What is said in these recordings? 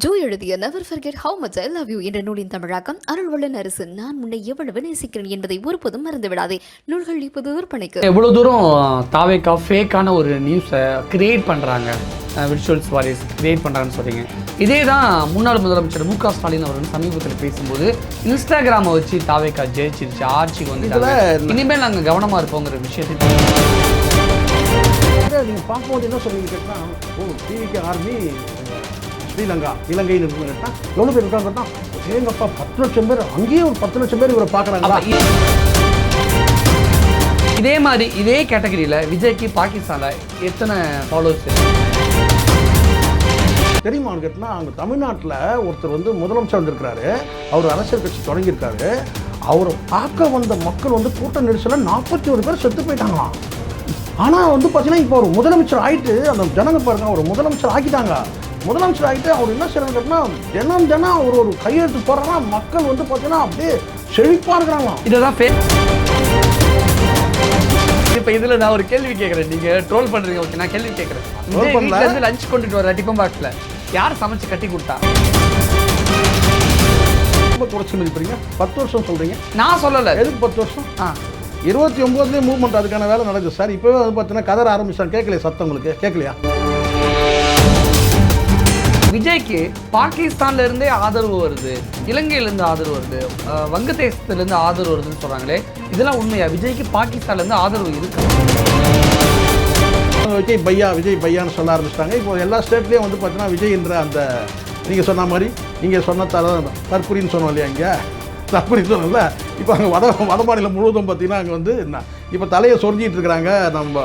Joe எழுதிய never forget how much I love you என்ற நூலின் தமிழாக்கம் அருள்வள்ளன் அரசு. நான் உன்னை எவ்வளவு நேசிக்கிறேன் என்பதை ஒருபோதும் மறந்து விடாதே. நூல்கள் இப்போது விற்பனைக்கு. எவ்வளோ தூரம் தாவேக்கா ஃபேக்கான ஒரு நியூஸை கிரியேட் பண்ணுறாங்க, விர்ச்சுவல்ஸ் வாரிஸ் கிரியேட் பண்ணுறாங்கன்னு சொல்கிறீங்க. இதே தான் முன்னாள் முதலமைச்சர் மு க ஸ்டாலின் அவர்கள் சமீபத்தில் பேசும்போது இன்ஸ்டாகிராமை வச்சு தாவேக்கா ஜெயிச்சிருச்சு, ஆட்சிக்கு வந்து இனிமேல் நாங்கள் கவனமாக இருப்போங்கிற விஷயத்தை நீங்கள் பார்க்கும்போது என்ன சொல்லுவீங்க கேட்டால், டிவிக்கு ஆர்மி ஸ்ரீலங்கா இலங்கையில் இருக்குன்னு கேட்டால் எவ்வளோ பேர் இருக்காங்க கேட்டால், எங்கப்பா 10 லட்சம் பேர், அங்கேயும் ஒரு 10 லட்சம் பேர் இவரை பார்க்குறாங்களா? இதே மாதிரி இதே கேட்டகரியில் விஜய்க்கு பாகிஸ்தானில் எத்தனை ஃபாலோவர்ஸ் தெரியுமான்னு கேட்டால், அங்கே தமிழ்நாட்டில் ஒருத்தர் வந்து முதலமைச்சர் வந்திருக்கிறாரு, அவர் அரசியல் கட்சி தொடங்கியிருக்காரு. அவரை பார்க்க வந்த மக்கள் வந்து கூட்ட நெரிசலில் 41 பேர் செத்து போயிட்டாங்களாம். ஆனால் வந்து பார்த்தீங்கன்னா இப்போ ஒரு முதலமைச்சர் ஆகிட்டு அந்த ஜனங்க பாருங்க, ஒரு முதலமைச்சர் ஆக்கிட்டாங்க. முதலமைச்சர் ஆகிட்டு அவர் என்ன செய்யறாங்க கேட்டால், தினம் அவர் ஒரு கையெழுத்து போடுறாங்கன்னா மக்கள் வந்து பார்த்தீங்கன்னா அப்படியே செழிப்பாக இருக்கிறாங்களாம். இதை தான் இப்போ இதில் நான் ஒரு கேள்வி கேட்குறேன், நீங்கள் ட்ரோல் பண்ணுறீங்க, ஓகே, நான் கேள்வி கேட்குறேன். லஞ்ச் கொண்டுட்டு வர டிஃபன் பாக்ஸில் யார் சமைச்சு கட்டி கொடுத்தா? ரொம்ப குறைச்சி மதிப்பீங்க. 10 வருஷம் சொல்கிறீங்க, நான் சொல்லலை. எதுக்கு 10 வருஷம்? 29 மூவ்மெண்ட் அதுக்கான வேலை நடக்குது சார். இப்போவே வந்து பார்த்தீங்கன்னா கதற ஆரம்பிச்சாங்க. கேட்கலையா சத்தம்? உங்களுக்கு கேட்கலையா? விஜய்க்கு பாகிஸ்தான்ல இருந்தே ஆதரவு வருது, இலங்கையிலேருந்து ஆதரவு வருது, வங்கதேசத்துலேருந்து ஆதரவு வருதுன்னு சொல்கிறாங்களே, இதெல்லாம் உண்மையா? விஜய்க்கு பாகிஸ்தான்லேருந்து ஆதரவு இருக்கு? விஜய் பையான்னு சொல்ல ஆரம்பிச்சிட்டாங்க. இப்போ எல்லா ஸ்டேட்லேயும் வந்து பார்த்தீங்கன்னா விஜய் என்ற அந்த நீங்கள் சொன்ன மாதிரி இங்கே சொன்ன தற்குறின்னு சொன்னோம் இல்லையா, இங்கே தற்குறின்னு சொன்னோம்ல. இப்போ அங்கே வட மாநிலம் முழுவதும் பார்த்தீங்கன்னா அங்கே வந்து இப்போ தலையை சொரிஞ்சிட்டு இருக்கிறாங்க நம்ம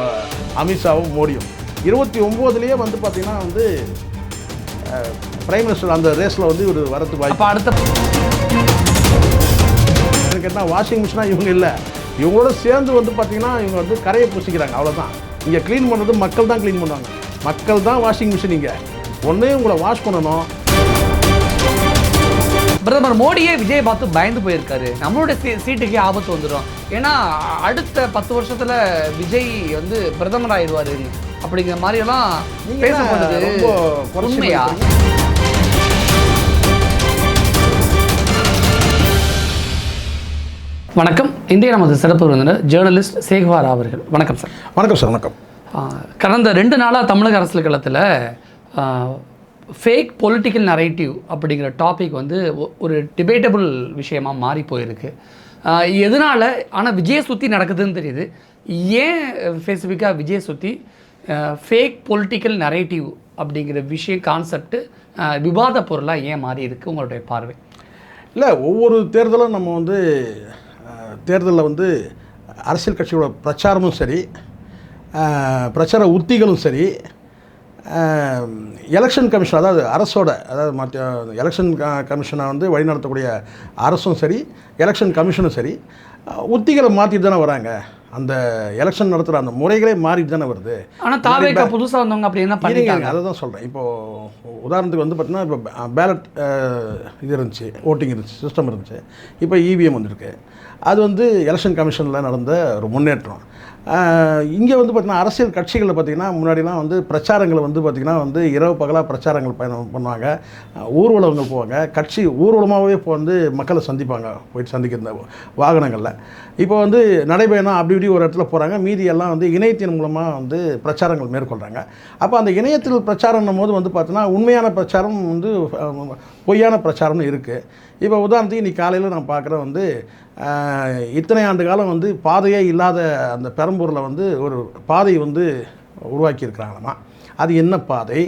அமித்ஷாவும் மோடியும். 29லேயே வந்து பார்த்தீங்கன்னா வந்து பிரைம் மினிஸ்டர் அந்த ரேஸில் வந்து ஒரு வரத்து வாய்ப்பு. அடுத்த கேட்டால் வாஷிங் மிஷினாக இவங்க இல்லை, இவங்களோட சேர்ந்து வந்து பார்த்தீங்கன்னா இவங்க வந்து கரையை பூசிக்கிறாங்க, அவ்வளோதான். இங்கே க்ளீன் பண்ணுறது மக்கள் தான் க்ளீன் பண்ணுவாங்க. மக்கள் தான் வாஷிங் மிஷின். இங்கே ஒன்றே உங்களை வாஷ் பண்ணணும். பிரதமர் மோடியே விஜய் பார்த்து பயந்து போயிருக்காரு, நம்மளோட சீட்டுக்கே ஆபத்து வந்துடும், ஏன்னா அடுத்த 10 வருஷத்தில் விஜய் வந்து பிரதமர் ஆயிடுவாரு அப்படிங்கிற மாதிரியெல்லாம் பேசப்படுது. உண்மையா? வணக்கம். இன்றைய நமது சிறப்பு விருந்தினர் ஜேர்னலிஸ்ட் சேகுவார் அவர்கள். வணக்கம் சார். வணக்கம் சார். வணக்கம். கடந்த 2 நாளாக தமிழக அரசியல் களத்தில் ஃபேக் பொலிட்டிக்கல் நரேட்டிவ் அப்படிங்கிற டாபிக் வந்து ஒரு டிபேட்டபிள் விஷயமாக மாறி போயிருக்கு. எதனால்? ஆனால் விஜயை சுற்றி நடக்குதுன்னு தெரியுது. ஏன் ஸ்பெசிஃபிக்காக விஜயை சுற்றி ஃபேக் பொலிட்டிக்கல் நரேட்டிவ் அப்படிங்கிற விஷயம் கான்செப்ட் விவாத பொருளாக ஏன் மாறி இருக்குது உங்களுடைய பார்வை? இல்லை, ஒவ்வொரு தேர்தலும் நம்ம வந்து தேர்தலில் வந்து அரசியல் கட்சியோட பிரச்சாரமும் சரி, பிரச்சார உத்திகளும் சரி, எலெக்ஷன் கமிஷன் அதாவது அரசோட மற்ற எலெக்ஷன் கமிஷனை வந்து வழிநடத்தக்கூடிய அரசும் சரி, எலெக்ஷன் கமிஷனும் சரி, உத்திகளை மாற்றிட்டு தானே வராங்க. அந்த எலெக்ஷன் நடத்துகிற அந்த முறைகளே மாறிட்டு தானே வருது. ஆனால் தாவேக்கா புதுசாக வந்தவங்க அப்படி என்ன பண்ணிருக்காங்க? அதை தான் சொல்கிறேன். இப்போது உதாரணத்துக்கு வந்து பார்த்தீங்கன்னா, இப்போ பேலட் இது இருந்துச்சு, ஓட்டிங் இருந்துச்சு, சிஸ்டம் இருந்துச்சு. இப்போ இவிஎம் வந்துருக்கு. அது வந்து எலெக்ஷன் கமிஷனில் நடந்த ஒரு முன்னேற்றம். இங்கே வந்து பார்த்திங்கன்னா அரசியல் கட்சிகளில் பார்த்திங்கன்னா முன்னாடிலாம் வந்து பிரச்சாரங்களை வந்து பார்த்திங்கன்னா வந்து இரவு பகலாக பிரச்சாரங்கள் பண்ணுவாங்க, ஊர்வலங்கள் போவாங்க, கட்சி ஊர்வலமாகவே இப்போ வந்து மக்களை சந்திப்பாங்க, போயிட்டு சந்திக்கிற வாகனங்களில். இப்போ வந்து நடைபயணம் அப்படி இப்படி ஒரு இடத்துல போகிறாங்க, மீதியெல்லாம் வந்து இணையத்தின் மூலமாக வந்து பிரச்சாரங்கள் மேற்கொள்கிறாங்க. அப்போ அந்த இணையத்தில் பிரச்சாரம் போது வந்து பார்த்தீங்கன்னா உண்மையான பிரச்சாரம் வந்து பொய்யான பிரச்சாரம்னு இருக்குது. இப்போ உதாரணத்துக்கு இன்றைக்கி காலையில் நான் பார்க்குறேன் வந்து இத்தனை ஆண்டு காலம் வந்து பாதையே இல்லாத அந்த பெரம்பூரில் வந்து ஒரு பாதை வந்து உருவாக்கியிருக்கிறாங்களாமா. அது என்ன பாதை,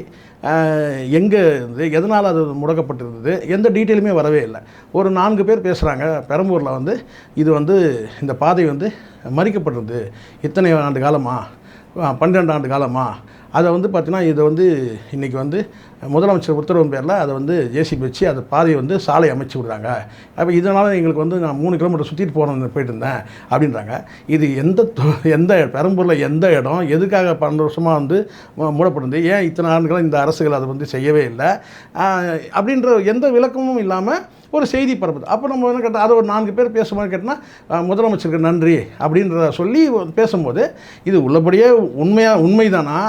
எங்கே இருந்தது, எதனால் அது முடக்கப்பட்டிருந்தது, எந்த டீட்டெயிலுமே வரவே இல்லை. ஒரு 4 பேர் பேசுகிறாங்க பெரம்பூரில் வந்து இது வந்து இந்த பாதை வந்து மறிக்கப்பட்டிருந்தது இத்தனை ஆண்டு காலமா, 12 ஆண்டு காலமா. அதை வந்து பார்த்திங்கன்னா இதை வந்து இன்றைக்கி வந்து முதலமைச்சர் உத்தரவு பேரில் அதை வந்து ஜேசிபி வச்சு அந்த பாதையை வந்து சாலை அமைச்சு விடுறாங்க. அப்போ இதனால் எங்களுக்கு வந்து நான் 3 கிலோமீட்டர் சுற்றிட்டு போயிட்டு இருந்தேன் அப்படின்றாங்க. இது எந்த பெரம்பூரில் எந்த இடம், எதுக்காக 12 வருஷமாக வந்து மூடப்படுது, ஏன் இத்தனை ஆண்டுகளும் இந்த அரசுகள் அதை வந்து செய்யவே இல்லை அப்படின்ற எந்த விளக்கமும் இல்லாமல் ஒரு செய்தி பரப்புது. அப்போ நம்ம என்ன கேட்டால் அதை ஒரு 4 பேர் பேசும்போது கேட்டால் முதலமைச்சருக்கு நன்றி அப்படின்றத சொல்லி பேசும்போது இது உள்ளபடியே உண்மைதானா,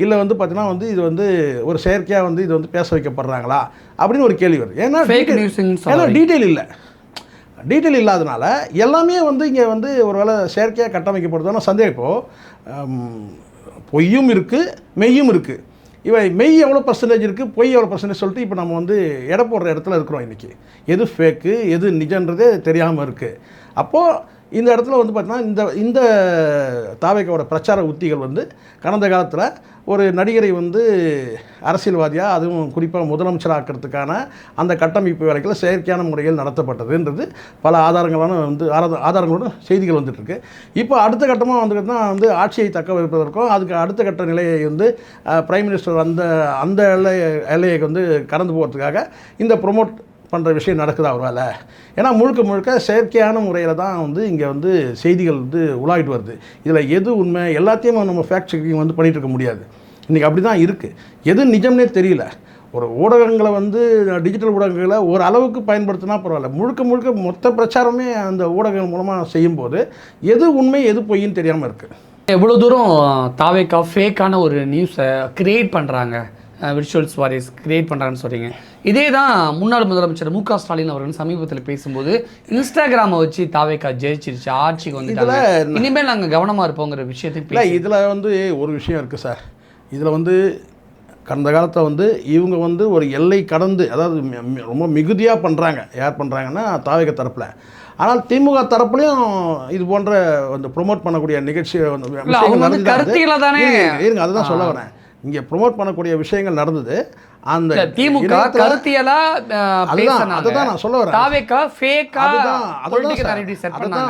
இல்லை வந்து பார்த்தீங்கன்னா வந்து இது வந்து ஒரு செயற்கையாக வந்து இது வந்து பேச வைக்கப்படுறாங்களா அப்படின்னு ஒரு கேள்வி வருது. ஏன்னா Fake newsன்னு சொல்ல ஏன்னா டீட்டெயில் இல்லாதனால எல்லாமே வந்து இங்கே வந்து ஒரு வேளை செயற்கையாக கட்டமைக்கப்படுதுன்னா சந்தேகம். இப்போது பொய்யும் இருக்குது, மெய்யும் இருக்குது. இவை மெய் எவ்வளோ பர்சன்டேஜ் இருக்குது, பொய் எவ்வளோ பர்சன்டேஜ் சொல்லிட்டு இப்போ நம்ம வந்து எடை போடுற இடத்துல இருக்கிறோம். இன்றைக்கி எது ஃபேக்கு எது நிஜன்றதே தெரியாமல் இருக்குது. அப்போது இந்த இடத்துல வந்து பார்த்தீங்கன்னா இந்த தாவேக்காவோட பிரச்சார உத்திகள் வந்து கடந்த காலத்தில் ஒரு நடிகரை வந்து அரசியல்வாதியாக, அதுவும் குறிப்பாக முதலமைச்சராக்கிறதுக்கான அந்த கட்டமைப்பு வேலைகள் செயற்கையான முறையில் நடத்தப்பட்டதுன்றது பல ஆதாரங்களோட செய்திகள் வந்துட்டுருக்கு. இப்போ அடுத்த கட்டமாக வந்து ஆட்சியை தக்க வைப்பதற்கும் அதுக்கு அடுத்த கட்ட நிலையை வந்து பிரைம் மினிஸ்டர் அந்த எல்லையை வந்து கடந்து போகிறதுக்காக இந்த ப்ரொமோட் பண்ணுற விஷயம் நடக்குதா ஒரு வேலை. ஏன்னா முழுக்க செயற்கையான முறையில் தான் வந்து இங்கே வந்து செய்திகள் வந்து உலாகிட்டு வருது. இதில் எது உண்மை எல்லாத்தையும் நம்ம ஃபேக்ட் செக்கிங் வந்து பண்ணிகிட்டு இருக்க முடியாது. இன்றைக்கி அப்படி தான் இருக்குது. எது நிஜம்னே தெரியல. ஒரு ஊடகங்களை வந்து டிஜிட்டல் ஊடகங்களை ஒரு அளவுக்கு பயன்படுத்தினா பரவாயில்ல, முழுக்க மொத்த பிரச்சாரமே அந்த ஊடகங்கள் மூலமாக செய்யும்போது எது உண்மை எது பொய்ன்னு தெரியாமல் இருக்குது. எவ்வளோ தூரம் தாவேக்கா ஃபேக்கான ஒரு நியூஸை கிரியேட் பண்ணுறாங்க, விர்ச்சுவல்ஸ் வாரியர்ஸ் கிரியேட் பண்ணுறாங்கன்னு சொல்கிறீங்க. இதே தான் முன்னாள் முதலமைச்சர் மு.க. ஸ்டாலின் அவர்கள் சமீபத்தில் பேசும்போது இன்ஸ்டாகிராமை வச்சு தாவேக்கா ஜெயிச்சிருச்சு, ஆட்சிக்கு வந்துட்டாங்க, இனிமேல் நாங்கள் கவனமாக இருப்போங்கிற விஷயத்துக்கு இல்லை. இதில் வந்து ஒரு விஷயம் இருக்குது சார். இதில் வந்து கடந்த காலத்தில் வந்து இவங்க வந்து ஒரு எல்லை கடந்து, அதாவது ரொம்ப மிகுதியாக பண்ணுறாங்க. யார் பண்ணுறாங்கன்னா தாவேக்கா தரப்பில். ஆனால் திமுக தரப்புலையும் இது போன்ற வந்து ப்ரொமோட் பண்ணக்கூடிய நிகழ்ச்சி கருத்தியில் தானே இருங்க, அதுதான் சொல்ல வரேன். இங்கே ப்ரொமோட் பண்ணக்கூடிய விஷயங்கள் நடந்தது. அந்த திமுக கருத்தியலா அதுதான் நான் சொல்ல வரேன். தாவேக்கா ஃபேக்கா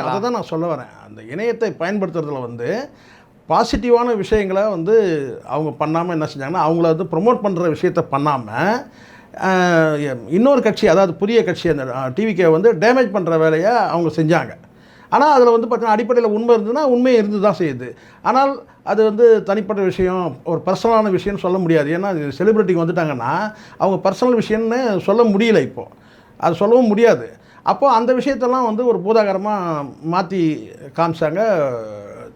அதுதான் நான் சொல்ல வரேன். அந்த இணையத்தை பயன்படுத்துறதுல வந்து பாசிட்டிவான விஷயங்களை வந்து அவங்க பண்ணாமல் என்ன செஞ்சாங்கன்னா, அவங்கள வந்து ப்ரொமோட் பண்ணுற விஷயத்த பண்ணாமல் இன்னொரு கட்சி, அதாவது புதிய கட்சி அந்த டிவிக்கே வந்து டேமேஜ் பண்ணுற வேலையை அவங்க செஞ்சாங்க. ஆனால் அதில் வந்து பார்த்தீங்கன்னா அடிப்படையில் உண்மை இருந்ததுன்னா உண்மையை இருந்து தான் செய்யுது. ஆனால் அது வந்து தனிப்பட்ட விஷயம், ஒரு பர்சனலான விஷயம்னு சொல்ல முடியாது. ஏன்னா செலிப்ரிட்டிக்கு வந்துட்டாங்கன்னா அவங்க பர்சனல் விஷயம்னு சொல்ல முடியல. இப்போது அது சொல்லவும் முடியாது. அப்போது அந்த விஷயத்தெல்லாம் வந்து ஒரு பூதாகரமாக மாற்றி காமிச்சாங்க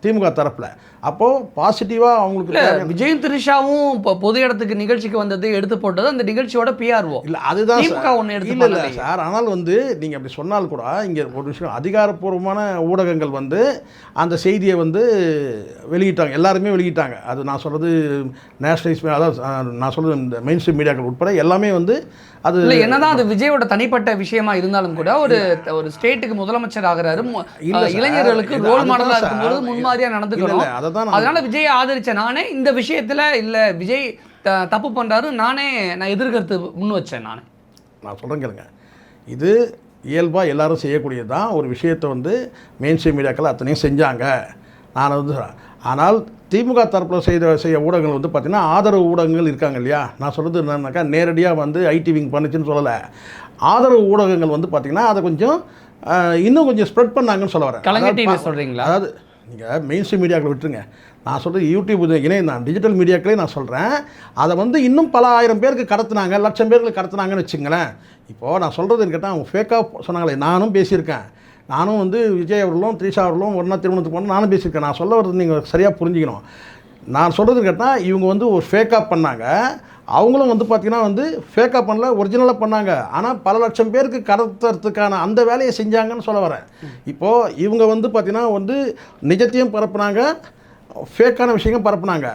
திமுக தரப்பில். அப்போது பாசிட்டிவாக அவங்களுக்கு விஜயும் திரிஷாவும் இப்போ பொது இடத்துக்கு நிகழ்ச்சிக்கு வந்தது எடுத்து போட்டது அந்த நிகழ்ச்சியோட பிஆர்ஓ இல்லை. அதுதான் ஒன்று எடுத்து இல்லை சார். ஆனால் வந்து நீங்கள் அப்படி சொன்னால் கூட இங்கே ஒரு விஷயம், அதிகாரப்பூர்வமான ஊடகங்கள் வந்து அந்த செய்தியை வந்து வெளியிட்டாங்க, எல்லாருமே வெளியிட்டாங்க. அது நான் சொல்கிறது நேஷனலைஸ், அதாவது நான் சொல்கிறது இந்த மெயின் ஸ்ட்ரீம் மீடியாக்கள் உட்பட எல்லாமே வந்து அது இல்லை. என்னதான் அது விஜயோட தனிப்பட்ட விஷயமா இருந்தாலும் கூட ஒரு ஸ்டேட்டுக்கு முதலமைச்சர் ஆகிறாரு, இளைஞர்களுக்கு ரோல் மாடலாக இருக்கும்போது முன்மாதிரியாக நடந்துக்கணும். அதனால விஜய் ஆதரிச்ச நானே இந்த விஷயத்துல இல்ல விஜய் தப்பு பண்றாரு, நான் எதிர்கருத்து முன் வச்சேன். நான் சொல்றேன் கேளுங்க. இது இயல்பாக எல்லாரும் செய்யக்கூடியது தான். ஒரு விஷயத்தை வந்து மெயின் ஸ்ட்ரீம் மீடியாக்கள் அத்தனையும் செஞ்சாங்க. நான் வந்து ஆனால் திமுக தரப்பில் செய்ய ஊடகங்கள் வந்து பார்த்திங்கன்னா ஆதரவு ஊடகங்கள் இருக்காங்க இல்லையா. நான் சொல்கிறது என்னன்னாக்கா நேரடியாக வந்து ஐடி விங் பண்ணுச்சுன்னு சொல்லலை. ஆதரவு ஊடகங்கள் வந்து பார்த்திங்கன்னா அதை கொஞ்சம் இன்னும் கொஞ்சம் ஸ்ப்ரெட் பண்ணாங்கன்னு சொல்ல வரேன். கலைஞர் டிவி சொல்கிறீங்களா? அதாவது நீங்கள் மெயின் ஸ்ட்ரீம் மீடியாக்களை விட்டுருங்க, நான் சொல்கிறது யூடியூப் இணையம் தான், டிஜிட்டல் மீடியாக்களே நான் சொல்கிறேன். அதை வந்து இன்னும் பல ஆயிரம் பேருக்கு கடத்துனாங்க, லட்சம் பேருக்கு கடத்துனாங்கன்னு வச்சுங்களேன். இப்போது நான் சொல்கிறதுன்னு கேட்டால் அவங்க ஃபேக்காக சொன்னாங்களே, நானும் பேசியிருக்கேன். நானும் வந்து விஜய் அவர்களும் த்ரிஷா அவர்களும் ஒன்றா திருமணத்துக்கு போனால் நானும் பேசியிருக்கேன். நான் சொல்ல வர்றது நீங்கள் சரியாக புரிஞ்சுக்கணும். நான் சொல்கிறதுன்னு கேட்டால் இவங்க வந்து ஒரு ஃபேக்காக பண்ணாங்க, அவங்களும் வந்து பார்த்திங்கன்னா வந்து ஃபேக்காக பண்ணல, ஒரிஜினலாக பண்ணாங்க. ஆனால் பல லட்சம் பேருக்கு கடத்துறதுக்கான அந்த வேலையை செஞ்சாங்கன்னு சொல்ல வரேன். இப்போது இவங்க வந்து பார்த்திங்கன்னா வந்து நிஜத்தையும் பரப்புனாங்க, ஃபேக்கான விஷயங்கள் பரப்புனாங்க.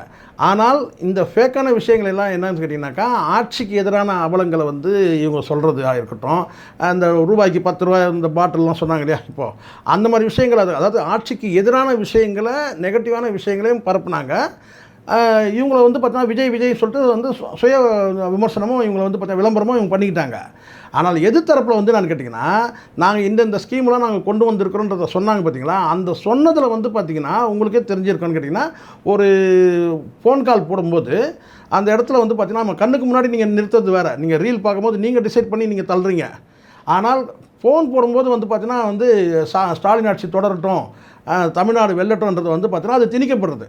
ஆனால் இந்த ஃபேக்கான விஷயங்கள் எல்லாம் என்னன்னு கேட்டிங்கனாக்கா, ஆட்சிக்கு எதிரான அவலங்களை வந்து இவங்க சொல்கிறதா இருக்கட்டும், அந்த ரூபாய்க்கு 10 ரூபாய் இந்த பாட்டில்லாம் சொன்னாங்க இல்லையா, இப்போது அந்த மாதிரி விஷயங்கள், அதாவது ஆட்சிக்கு எதிரான விஷயங்களை, நெகட்டிவான விஷயங்களையும் பரப்புனாங்க. இவங்களை வந்து பார்த்தீங்கன்னா விஜய் சொல்லிட்டு வந்து சுய விமர்சனமும் இவங்களை வந்து பார்த்தா விளம்பரமும் இவங்க பண்ணிக்கிட்டாங்க. ஆனால் எதிர்த்தரப்பில் வந்து நான் கேட்டிங்கன்னா, நாங்கள் இந்த ஸ்கீம்லாம் நாங்கள் கொண்டு வந்திருக்கிறோன்றதை சொன்னாங்க பார்த்தீங்களா. அந்த சொன்னதில் வந்து பார்த்திங்கன்னா உங்களுக்கே தெரிஞ்சிருக்கோன்னு கேட்டிங்கன்னா, ஒரு ஃபோன் கால் போடும்போது அந்த இடத்துல வந்து பார்த்திங்கன்னா நம்ம கண்ணுக்கு முன்னாடி நீங்கள் நிறுத்துறது வேறு, நீங்கள் ரீல் பார்க்கும்போது நீங்கள் டிசைட் பண்ணி நீங்கள் தள்ளுறீங்க. ஆனால் ஃபோன் போடும்போது வந்து பார்த்திங்கன்னா வந்து ஸ்டாலின் ஆட்சி தொடரட்டும், தமிழ்நாடு வெல்லட்டும்ன்றது வந்து பார்த்திங்கன்னா அது திணிக்கப்படுறது.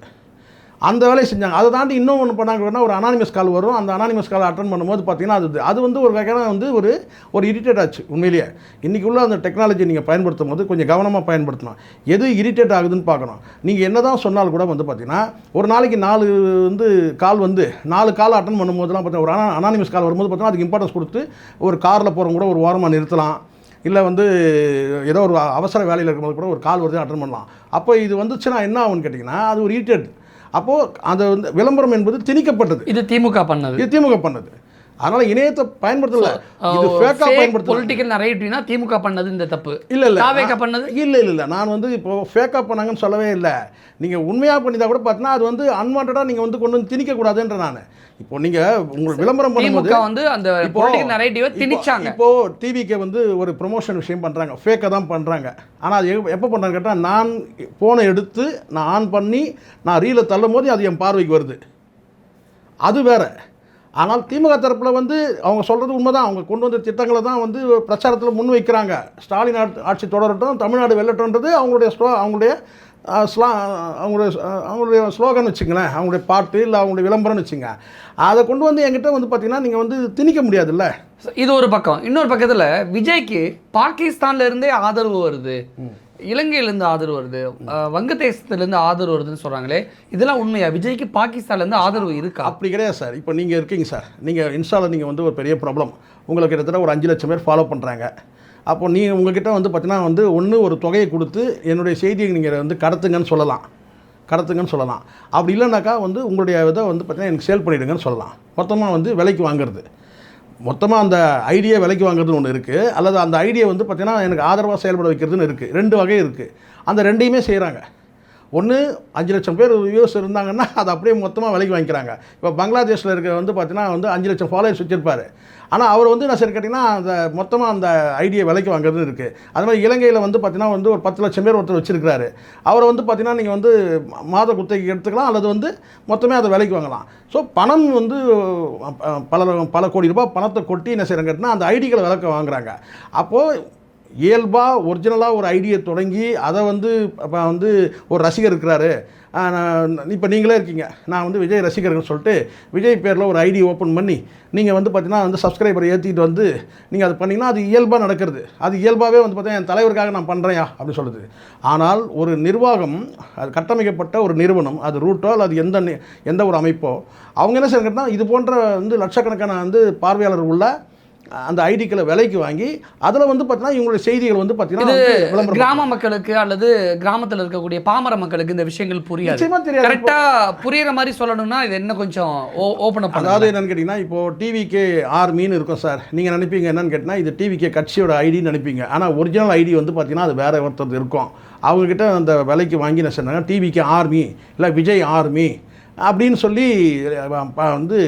அந்த வேலையை செஞ்சாங்க. அதை தாண்டி இன்னும் ஒன்று பண்ணாங்கன்னா ஒரு அனானிமஸ் கால் வரும். அந்த அனானிமஸ் கால் அட்டன் பண்ணும்போது பார்த்தீங்கன்னா அது வந்து ஒரு வகையான வந்து ஒரு இரிட்டேட் ஆச்சு உண்மையிலேயே. இன்றைக்கி உள்ள அந்த டெக்னாலஜி நீங்கள் பயன்படுத்தும் போது கொஞ்சம் கவனமாக பயன்படுத்தணும். எது இரிட்டேட் ஆகுதுன்னு பார்க்கணும். நீங்கள் என்ன தான் சொன்னால் கூட வந்து பார்த்தீங்கன்னா ஒரு நாளைக்கு 4 வந்து கால் வந்து 4 கால் அட்டன் பண்ணும்போதுலாம் பார்த்தீங்கன்னா ஒரு அனானிமஸ் கால் வரும்போது பார்த்தீங்கன்னா அதுக்கு இம்பார்ட்டன்ஸ் கொடுத்து ஒரு காரில் போகிறவங்க கூட ஒரு வாரமாக நிறுத்தலாம். இல்லை வந்து ஏதோ ஒரு அவசர வேலையில் இருக்கும்போது கூட ஒரு கால் வருது அட்டன் பண்ணலாம். அப்போ இது வந்துச்சுன்னா என்ன ஆகும்னு கேட்டிங்கன்னா அது ஒரு இரிட்டேட். அப்போது அந்த வந்து விளம்பரம் என்பது திணிக்கப்பட்டது. இது திமுக பண்ணது. அதனால் இணையத்தை பயன்படுத்தல, இது ஃபேக்காக பயன்படுத்த. பொலிட்டிக்கல் நரேட்டிவ்னா திமுக பண்ணது இந்த தப்பு இல்லை தாவேகா பண்ணது இல்லை நான் வந்து இப்போது ஃபேக்காக பண்ணாங்கன்னு சொல்லவே இல்லை. நீங்கள் உண்மையாக பண்ணிதான் கூட பார்த்தீங்கன்னா அது வந்து அன்வான்டாக நீங்கள் வந்து கொண்டு வந்து திணிக்கக்கூடாதுன்ற நான். இப்போ நீங்கள் உங்களுக்கு விளம்பரம் பண்ணும்போது வந்து அந்த பொலிட்டிக்கல் நரேட்டிவை திணிச்சாங்க. இப்போது டிவிக்கு வந்து ஒரு ப்ரொமோஷன் விஷயம் பண்ணுறாங்க, ஃபேக்காக தான் பண்ணுறாங்க. ஆனால் அது எப்போ பண்ணுறாங்க கேட்டால் நான் ஃபோனை எடுத்து நான் ஆன் பண்ணி நான் ரீலை தள்ளும் போது அது என் பார்வைக்கு வருது, அது வேறு. ஆனால் திமுக தரப்பில் வந்து அவங்க சொல்கிறது உண்மை தான். அவங்க கொண்டு வந்த திட்டங்களை தான் வந்து பிரச்சாரத்தில் முன் வைக்கிறாங்க. ஸ்டாலின் ஆட்சி தொடரட்டும், தமிழ்நாடு வெல்லட்டும்ன்றது அவங்களுடைய ஸ்லோகன் வச்சுங்களேன், அவங்களுடைய பாட்டு இல்லை அவங்களுடைய விளம்பரம்னு வச்சுங்க. அதை கொண்டு வந்து என்கிட்ட வந்து பார்த்தீங்கன்னா நீங்கள் வந்து திணிக்க முடியாதுல்ல. இது ஒரு பக்கம். இன்னொரு பக்கத்தில் விஜய்க்கு பாகிஸ்தான்ல இருந்தே ஆதரவு வருது, இலங்கையிலேருந்து ஆதரவு வருது, வங்கதேசத்துலேருந்து ஆதரவு வருதுன்னு சொல்கிறாங்களே, இதெல்லாம் உண்மையா? விஜய்க்கு பாகிஸ்தான்லேருந்து ஆதரவு இருக்கா? அப்படி கிடையாது சார். இப்போ நீங்கள் இருக்கீங்க சார், நீங்கள் இன்ஸ்டாவில் நீங்கள் வந்து ஒரு பெரிய ப்ராப்ளம், உங்களுக்கு கிட்டத்தட்ட ஒரு 5 லட்சம் பேர் ஃபாலோ பண்ணுறாங்க. அப்போ நீங்கள் உங்கள்கிட்ட வந்து பார்த்தீங்கன்னா வந்து ஒரு தொகையை கொடுத்து என்னுடைய செய்தியை நீங்கள் வந்து கடத்துங்கன்னு சொல்லலாம். அப்படி இல்லைனாக்கா வந்து உங்களுடைய இதை வந்து பார்த்தீங்கன்னா எனக்கு சேல் பண்ணிவிடுங்கன்னு சொல்லலாம். மொத்தமாக வந்து விலைக்கு வாங்குறது, மொத்தமாக அந்த ஐடியா விலைக்கு வாங்குறதுன்னு ஒன்று இருக்குது. அல்லது அந்த ஐடியா வந்து பார்த்தீங்கன்னா எனக்கு ஆதரவாக செயல்பட வைக்கிறதுன்னு இருக்குது. 2 வகை இருக்குது. அந்த 2ஐயுமே செய்கிறாங்க. ஒன்று 5 லட்சம் பேர் வியூஸ் இருந்தாங்கன்னா அதை அப்படியே மொத்தமாக விலைக்கு வாங்கிக்கிறாங்க. இப்போ பங்களாதேஷில் இருக்க வந்து பார்த்தீங்கன்னா வந்து 5 லட்சம் ஃபாலோவர்ஸ் வச்சுருப்பார். ஆனால் அவர் வந்து நான் சரி கேட்டிங்கன்னா அந்த மொத்தமாக அந்த ஐடியா விலைக்கு வாங்குறது இருக்குது. அது மாதிரி இலங்கையில் வந்து பார்த்தீங்கன்னா வந்து ஒரு 10 லட்சம் பேர் ஒருத்தர் வச்சுருக்கிறாரு. அவரை வந்து பார்த்தீங்கன்னா நீங்கள் வந்து மாத குத்தகைக்கு எடுத்துக்கலாம், அல்லது வந்து மொத்தமே அதை விலைக்கு வாங்கலாம். ஸோ பணம் வந்து பல கோடி ரூபாய் பணத்தை கொட்டி என்ன செய்கிறாங்க கேட்டிங்கன்னா அந்த ஐடிகளை விலைக்கு வாங்குறாங்க. அப்போது இயல்பாக ஒரிஜினலாக ஒரு ஐடியை தொடங்கி அதை வந்து இப்போ வந்து ஒரு ரசிகர் இருக்கிறாரு, இப்போ நீங்களே இருக்கீங்க, நான் வந்து விஜய் ரசிகர்னு சொல்லிட்டு விஜய் பேரில் ஒரு ஐடி ஓப்பன் பண்ணி நீங்கள் வந்து பார்த்தீங்கன்னா வந்து சப்ஸ்கிரைபரை ஏற்றிட்டு வந்து நீங்கள் அது பண்ணிங்கன்னா அது இயல்பாக நடக்கிறது. அது இயல்பாகவே வந்து பார்த்தீங்கன்னா என் தலைவருக்காக நான் பண்ணுறேயா அப்படின்னு சொல்லுது. ஆனால் ஒரு நிர்வாகம், அது கட்டமைக்கப்பட்ட ஒரு நிறுவனம், அது ரூட்டோ அல்லது எந்த ஒரு அமைப்போ, அவங்க என்ன செய்யணும்னா இது போன்ற வந்து லட்சக்கணக்கான வந்து பார்வையாளர் உள்ள அந்த ஐடிக்களை விலைக்கு வாங்கி அதில் வந்து பார்த்தீங்கன்னா இவங்களுடைய செய்திகள் வந்து பார்த்தீங்கன்னா கிராம மக்களுக்கு அல்லது கிராமத்தில் இருக்கக்கூடிய பாமர மக்களுக்கு இந்த விஷயங்கள் புரியாது. கரெக்டாக புரியுற மாதிரி சொல்லணும்னா இது என்ன கொஞ்சம் ஓப்பன் அப். அதாவது என்னன்னு கேட்டிங்கன்னா இப்போது டிவிகே ஆர்மின்னு இருக்கும் சார். நீங்கள் நினைப்பீங்க என்னன்னு கேட்டிங்கன்னா இது டிவிகே கட்சியோட ஐடின்னு நினைப்பீங்க. ஆனால் ஒரிஜினல் ஐடி வந்து பார்த்தீங்கன்னா அது வேறு ஒருத்தர் இருக்கும். அவங்கக்கிட்ட அந்த விலைக்கு வாங்கி என்ன சொன்னாங்க, டிவிகே ஆர்மி இல்லை விஜய் ஆர்மி அப்படின்னு சொல்லி வந்து